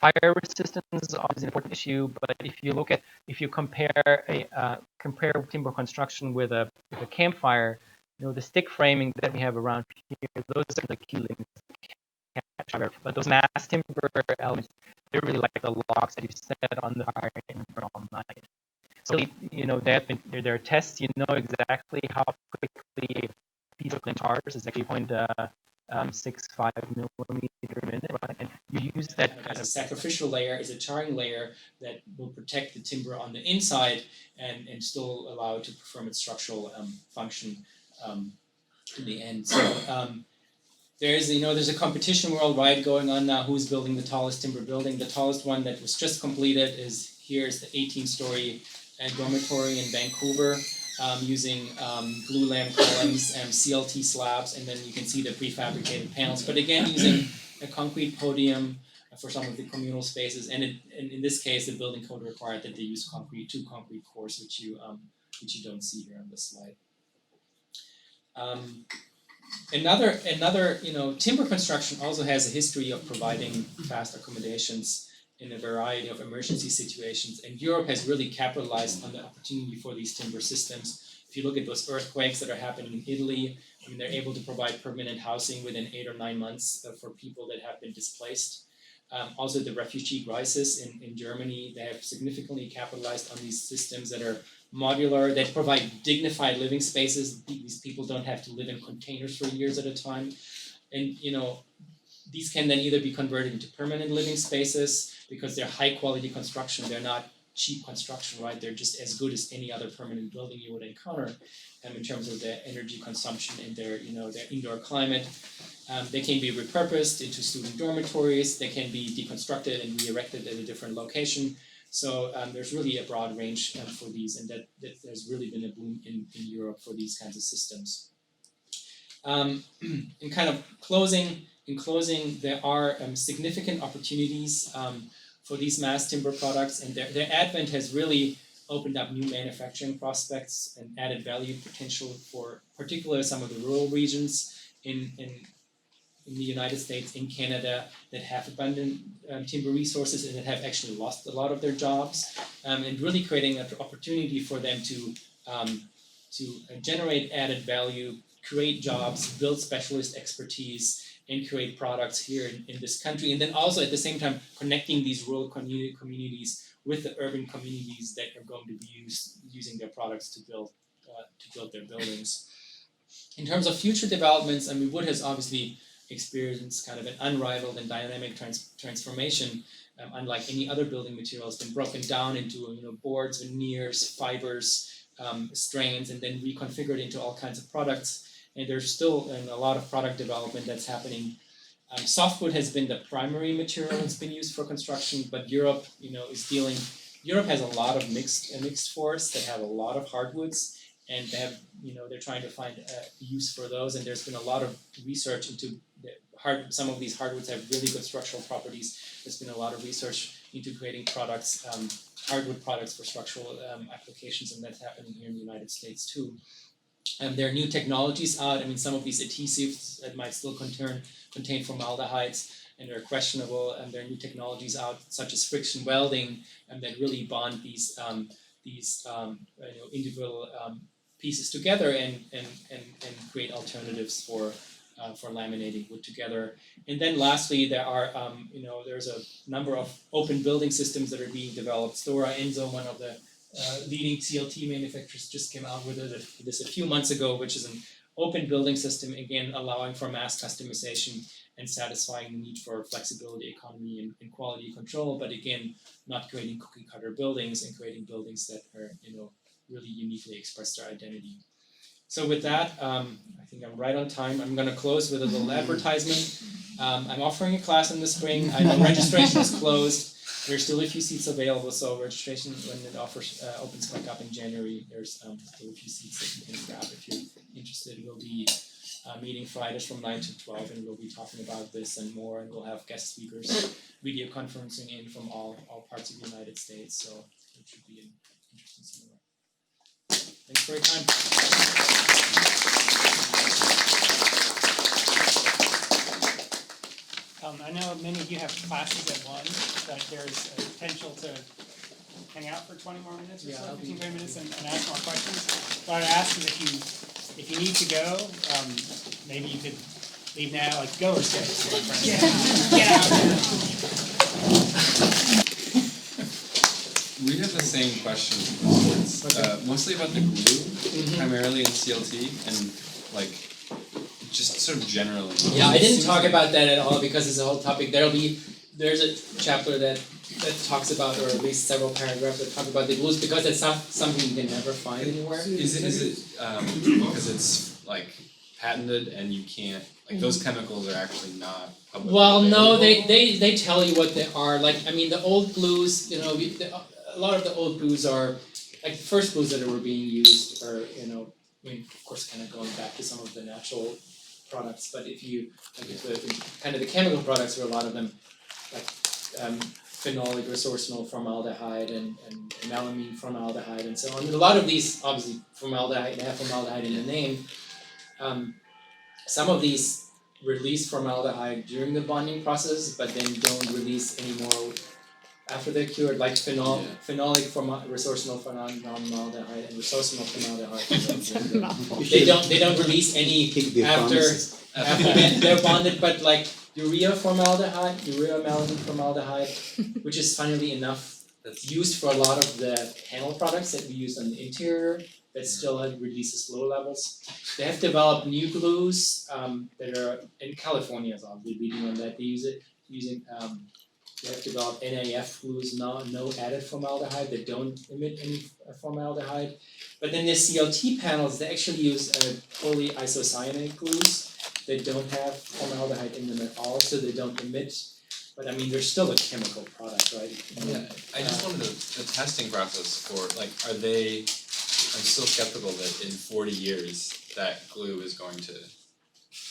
Fire resistance is obviously an important issue, but if you compare timber construction with a campfire, the stick framing that we have around here, those are the key links. But those mass timber elements, they're really like the logs that you set on the fire and burn all night. So there are tests. You know exactly how quickly a piece of flint chars is actually 0.65 millimeter a minute, right? And you use that as a sacrificial layer, as a charring layer that will protect the timber on the inside and still allow it to perform its structural function in the end. So there's a competition worldwide going on now. Who's building the tallest timber building? The tallest one that was just completed is the 18-story dormitory in Vancouver, using glue lamp columns and CLT slabs, and then you can see the prefabricated panels. But again, using a concrete podium for some of the communal spaces, and in this case, the building code required that they use two concrete cores, which you don't see here on this slide. Another timber construction also has a history of providing fast accommodations in a variety of emergency situations, and Europe has really capitalized on the opportunity for these timber systems. If you look at those earthquakes that are happening in Italy, they're able to provide permanent housing within 8 or 9 months for people that have been displaced. Also, the refugee crisis in Germany, they have significantly capitalized on these systems that are modular, that provide dignified living spaces. These people don't have to live in containers for years at a time. And, these can then either be converted into permanent living spaces because they're high quality construction. They're not cheap construction, right? They're just as good as any other permanent building you would encounter in terms of their energy consumption and their indoor climate. They can be repurposed into student dormitories. They can be deconstructed and re-erected at a different location. So there's really a broad range for these, and that there's really been a boom in Europe for these kinds of systems. In closing, there are significant opportunities for these mass timber products, and their advent has really opened up new manufacturing prospects and added value potential for particularly some of the rural regions in the United States, in Canada, that have abundant timber resources and that have actually lost a lot of their jobs, and really creating an opportunity for them to generate added value, create jobs, build specialist expertise, and create products here in this country, and then also at the same time connecting these rural communities with the urban communities that are going to be using their products to build their buildings. In terms of future developments, wood has obviously experienced kind of an unrivaled and dynamic transformation, unlike any other building material. It's been broken down into boards, veneers, fibers, strains, and then reconfigured into all kinds of products. And there's still a lot of product development that's happening. Softwood has been the primary material that's been used for construction, but Europe, Europe has a lot of mixed forests that have a lot of hardwoods, and they have, they're trying to find use for those. And there's been a lot of research into some of these hardwoods have really good structural properties. There's been a lot of research into creating products, hardwood products for structural applications, and that's happening here in the United States too. There are new technologies out. I mean, some of these adhesives that might still contain formaldehydes, and they're questionable. And there are new technologies out, such as friction welding, and that really bond these individual pieces together and create alternatives for laminating wood together. And then lastly, there are there's a number of open building systems that are being developed. Stora Enso, one of the leading CLT manufacturers, just came out with this a few months ago, which is an open building system, again allowing for mass customization and satisfying the need for flexibility, economy, and quality control, but again, not creating cookie cutter buildings and creating buildings that are really uniquely express their identity. So with that, I think I'm right on time. I'm going to close with a little advertisement. I'm offering a class in the spring. I know registration is closed. There's still a few seats available, so registration, when it opens back up in January, there's still a few seats that you can grab if you're interested. We'll be meeting Fridays from 9 to 12, and we'll be talking about this and more, and we'll have guest speakers, video conferencing in from all parts of the United States, so it should be an interesting seminar. Thanks for your time. I know many of you have classes at 1, but there's a potential to hang out for 20 more minutes or so, 15, 20 minutes, and ask more questions. What I'd ask is if you need to go, maybe you could leave now, like go or stay. Get out. We have the same question, mostly about the glue, primarily in CLT, and just sort of generally. Yeah, I didn't talk about that at all because it's a whole topic. There's a chapter that talks about, or at least several paragraphs that talk about the glues, because it's not something you can never find anywhere. Is it because it's patented and you can't those chemicals are actually not publicly available? No, they tell you what they are. The old glues, a lot of the old glues are the first glues that were being used are of course, kind of going back to some of the natural products, but if you the chemical products were a lot of them phenolic resorcinol formaldehyde and melamine formaldehyde and so on. And a lot of these, obviously, they have formaldehyde in the name. Some of these release formaldehyde during the bonding process, but then don't release anymore after they're cured, like phenolic resorcinol formaldehyde and resorcinol formaldehyde. They don't release any after they're bonded, but urea melamine formaldehyde, which is funnily enough used for a lot of the panel products that we use on the interior that still releases low levels. They have developed new glues that are in California as well. We're leading on that. They use it using they have developed NAF glues, no added formaldehyde, that don't emit any formaldehyde. But then the CLT panels, they actually use polyisocyanate glues that don't have formaldehyde in them at all, so they don't emit. But they're still a chemical product, right? Yeah, I just wanted the testing process for I'm still skeptical that in 40 years that glue is going to.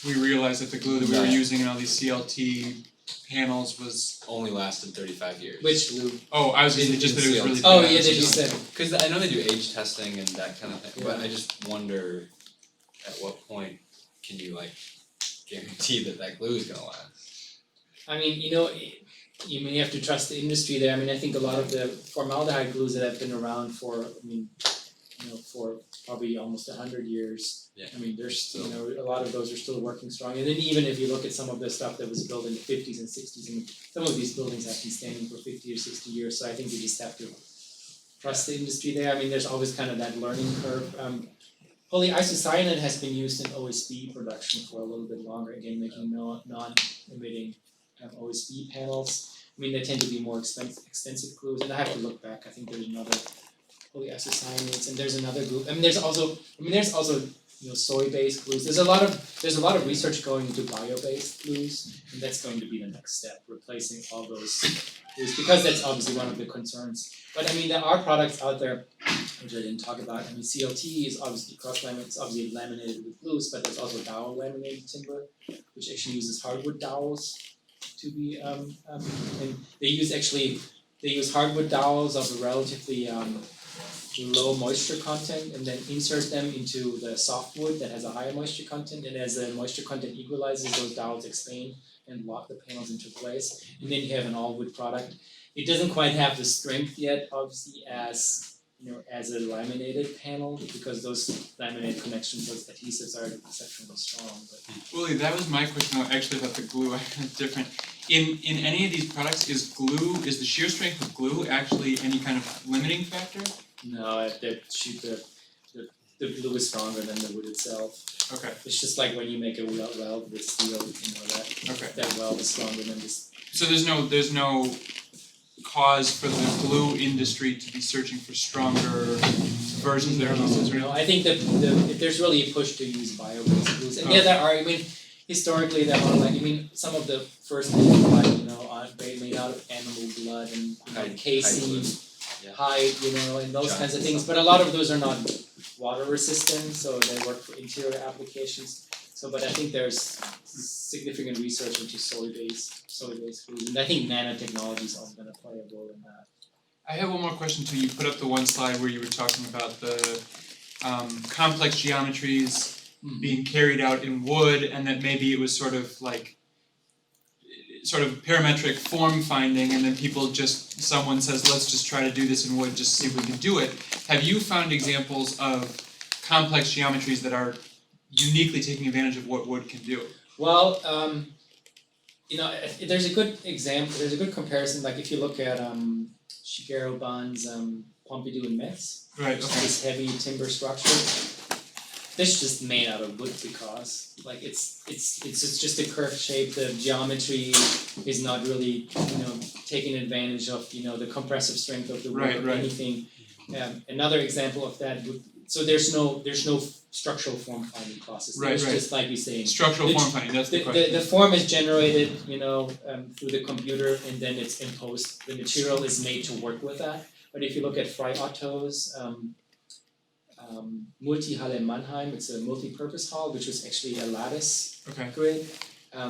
We realized that the glue that we were using in all these CLT panels was only lasted 35 years. Which glue? Oh, I was just that it was really. Oh yeah, they just said. Because I know they do age testing and that kind of thing, but I just wonder at what point can you guarantee that glue is gonna last. You have to trust the industry there. I think a lot of the formaldehyde glues that have been around for for probably almost 100 years. Yeah. There's still a lot of those are still working strong. And then even if you look at some of the stuff that was built in the 50s and 60s, some of these buildings have been standing for 50 or 60 years. So I think we just have to trust the industry there. There's always kind of that learning curve. Polyisocyanate has been used in OSB production for a little bit longer, again making non-emitting OSB panels. I mean, they tend to be more extensive glues, and I have to look back. I think there's another polyisocyanates, and there's another group. I mean, there's also soy-based glues. There's a lot of research going into bio-based glues, and that's going to be the next step, replacing all those glues, because that's obviously one of the concerns. But I mean, there are products out there which I didn't talk about. I mean, CLT is obviously cross-laminated. It's obviously laminated with glues, but there's also dowel laminated timber, which actually uses hardwood dowels to be and they use hardwood dowels of a relatively low moisture content, and then insert them into the softwood that has a higher moisture content, and as the moisture content equalizes, those dowels expand and lock the panels into place, and then you have an all-wood product. It doesn't quite have the strength yet, obviously, as a laminated panel, because those laminated connections, those adhesives are exceptionally strong. But Willie, that was my question actually about the glue. I had different. In any of these products, is the shear strength of glue actually any kind of limiting factor? no, the glue is stronger than the wood itself. Okay. It's just like when you make a weld with steel, that weld is stronger than this. So there's no cause for the glue industry to be searching for stronger versions of their adhesives, right? No, I think that there's really a push to use bio-based glues, and there are. I mean, historically there are some of the first things are made out of animal blood and casein, hide, and those kinds of things. But a lot of those are not water resistant, so they work for interior applications. So, but I think there's significant research into soy-based glues, and I think nanotechnology is also going to play a role in that. I have one more question too. You put up the one slide where you were talking about the complex geometries being carried out in wood, and that maybe it was sort of parametric form finding, and then someone says, let's just try to do this in wood, just see if we can do it. Have you found examples of complex geometries that are uniquely taking advantage of what wood can do? Well, there's a good example. There's a good comparison. Like if you look at Shigeru Ban's Pompidou and Metz, Right. Okay. this heavy timber structure. This is just made out of wood because it's just a curved shape. The geometry is not really taking advantage of the compressive strength of the wood or anything. Another example of that so there's no structural form finding process. There's just like you saying. Structural form finding. That's the question. The form is generated through the computer, and then it's imposed. The material is made to work with that. But if you look at Frei Otto's Multihalle Mannheim, it's a multi-purpose hall, which was actually a lattice grid,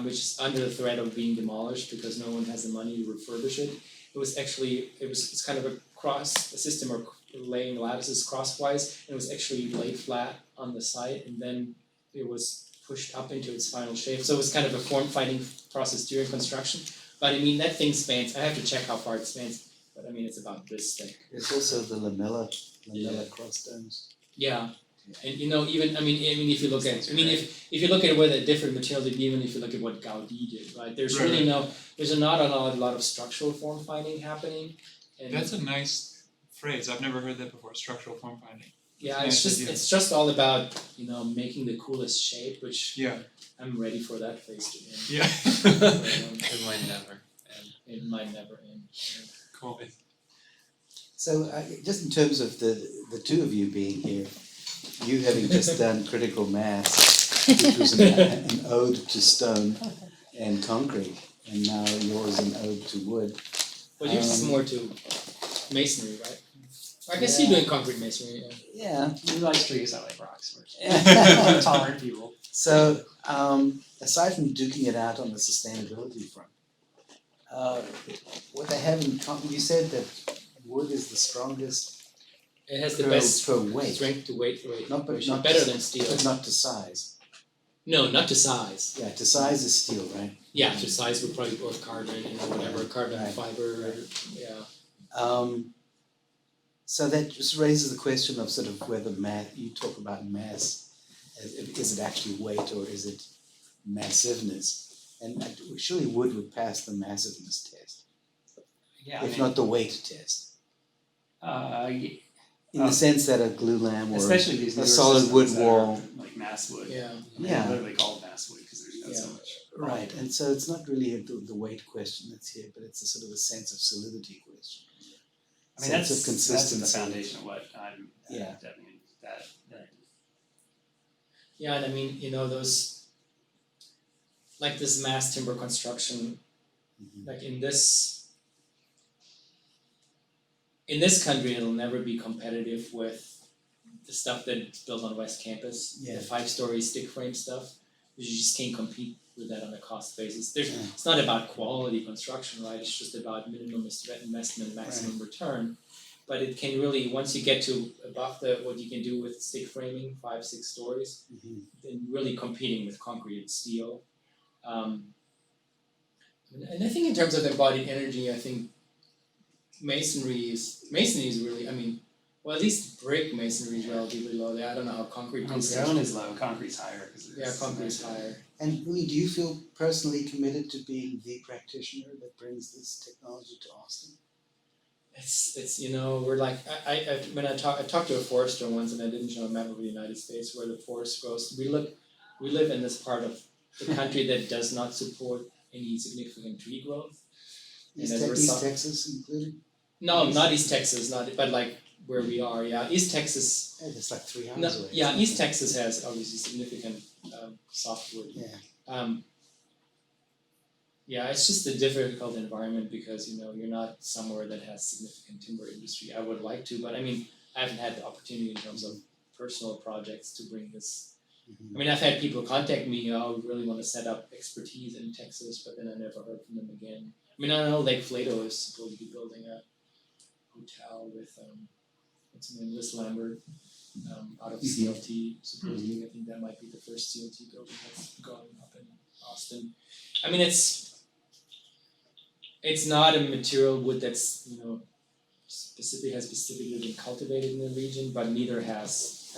which is under the threat of being demolished because no one has the money to refurbish it. It's kind of a system of laying lattices crosswise, and it was actually laid flat on the site, and then it was pushed up into its final shape. So it was kind of a form-finding process during construction. But I mean, that thing spans. I have to check how far it spans, but I mean, it's about this thick. There's also the lamella cross domes. Yeah, and even if you look at if you look at where the different materials, even if you look at what Gaudi did, right? There's really there's not a lot of structural form finding happening. And that's a nice phrase. I've never heard that before. Structural form finding. Yeah, it's just all about making the coolest shape, which I'm ready for that phase to end. Yeah. It might never end. It might never end. Yeah. Cool. So just in terms of the two of you being here, you having just done critical mass, which was an ode to stone and concrete, and now yours an ode to wood. Well, yours is more to masonry, right? I guess you're doing concrete masonry. Yeah. We like trees, I like rocks. Yeah. We're tolerant people. So, aside from duking it out on the sustainability front, what they have in common, you said that wood is the strongest It has the best per weight. strength to weight Not ratio, better than steel. But not to size. No, not to size. Yeah, to size is steel, right? Yeah, to size would probably both carbon, whatever, carbon Right. fiber, yeah. So that just raises the question of sort of whether you talk about mass, is it actually weight or is it massiveness? And surely wood would pass the massiveness test, Yeah, if not the weight test. In the sense that a glue lamp or Especially these a newer solid wood systems that are wall. like mass wood. Yeah. They're Yeah. literally called mass wood because there's so Yeah. much. Right, and so it's not really the weight question that's here, but it's a sort of a sense of solidity question. I mean, Sense that's of consistency. the foundation of what I'm Yeah. definitely that. Yeah, and I mean, those, like this mass timber construction, Mhm. like in this country, it'll never be competitive with the stuff that's built on West Campus, Yeah. the 5-story stick frame stuff. You just can't compete with that on a cost basis. Yeah. It's not about quality construction, right? It's just about minimum investment, maximum return. But it can really, once you get to above what you can do with stick framing, 5-6 stories, Mhm. then really competing with concrete and steel. And I think in terms of embodied energy, I think masonry is really, I mean, well, at least brick masonry is relatively low there. I don't know how concrete is. Stone is low, concrete's higher. Yeah, concrete is higher. And Uli, do you feel personally committed to being the practitioner that brings this technology to Austin? It's we're like I talked to a forester once and I didn't show a map of the United States where the forest grows. We live in this part of the country that does not support any significant tree growth. East Texas included? No, not East Texas, but like where we are. Yeah, East Texas. Yeah, it's like 3 hours away. Yeah, East Texas has obviously significant softwood. Yeah. Yeah, it's just a difficult environment because you're not somewhere that has significant timber industry. I would like to, but I mean I haven't had the opportunity in terms of personal projects to bring this. Mhm. I mean I've had people contact me, we really want to set up expertise in Texas, but then I never heard from them again. I mean I know Lake Flato is supposed to be building a hotel with what's her name, Liz Lambert, out of CLT supposedly. I think that might be the first CLT building that's going up in Austin. I mean it's not a material wood that's specifically been cultivated in the region, but neither has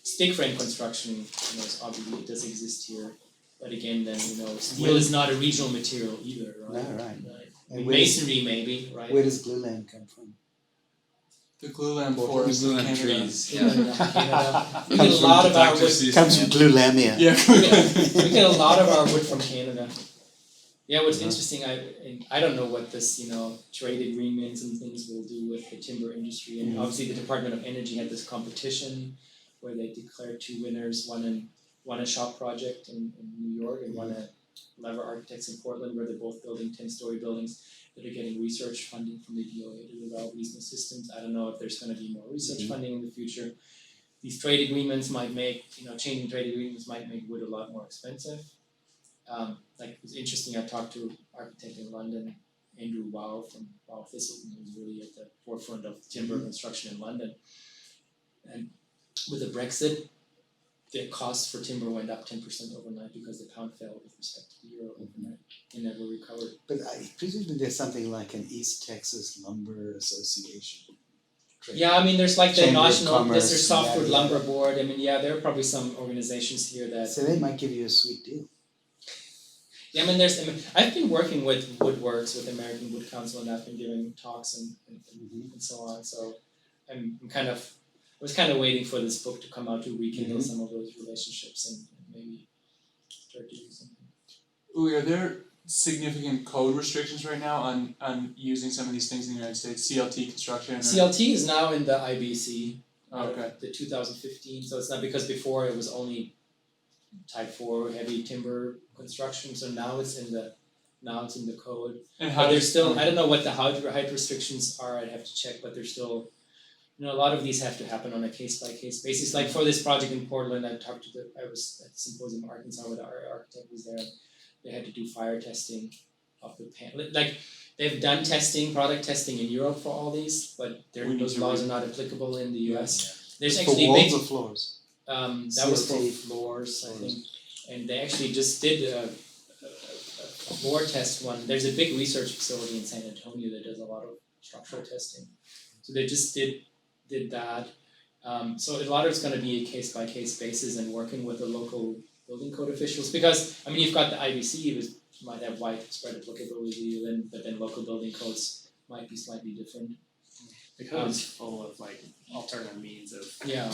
stick frame construction is obviously it does exist here, but again then steel is not a regional material either, right? No, right. I mean, masonry maybe, right? Where does glue lamp come from? The glue lamp Glue forest in lamp Canada. trees. Canada. We Comes get a from lot of our wood. Comes from glue lamia. Yeah. We get a lot of our wood from Canada. Yeah, what's interesting, I don't know what this, trade agreements and things will do with the timber industry. And obviously the Department of Energy had this competition where they declared 2 winners, one a shop project in New York and one a Lever Architects in Portland, where they're both building 10-story buildings that are getting research funding from the DOA to develop these new systems. I don't know if there's going to be more research funding in the future. These trade agreements might make, changing trade agreements might make wood a lot more expensive. Like it was interesting, I talked to an architect in London, Andrew Wow from Wow Thistleton, who's really at the forefront of timber construction in London. And with the Brexit, the cost for timber went up 10% overnight because the pound fell with respect to the euro overnight and never recovered. But presumably there's something like an East Texas Lumber Association. Yeah, I mean there's like the Chamber of National, Commerce, there's Softwood yeah. Lumber Board. I mean there are probably some organizations here that. So they might give you a sweet deal. Yeah, I've been working with Woodworks, with American Wood Council, and I've been giving talks and so on. So I was kind of waiting for this book to come out to rekindle some of those relationships and maybe start doing something. Uli, are there significant code restrictions right now on using some of these things in the United States? CLT construction? CLT is now in the IBC, Okay. the 2015. So it's not, because before it was only Type 4 heavy timber construction. So now it's in the code. And But there's still, I don't know what the height restrictions are. I'd have to check, but there's still. A lot of these have to happen on a case-by-case basis. Like for this project in Portland, I was at the symposium in Arkansas where the architect was there. They had to do fire testing of the panel. Like they've done product testing in Europe for all these, but those laws are not applicable in the US. There's For actually walls or floors? That was for CLT. floors, I think. And they actually just did a floor test one. There's a big research facility in San Antonio that does a lot of structural testing. So they just did that. So a lot of it's going to be a case-by-case basis and working with the local building code officials. Because, you've got the IBC, which might have widespread applicability, but then local building codes might be slightly different. The code is full of like alternative means of Yeah.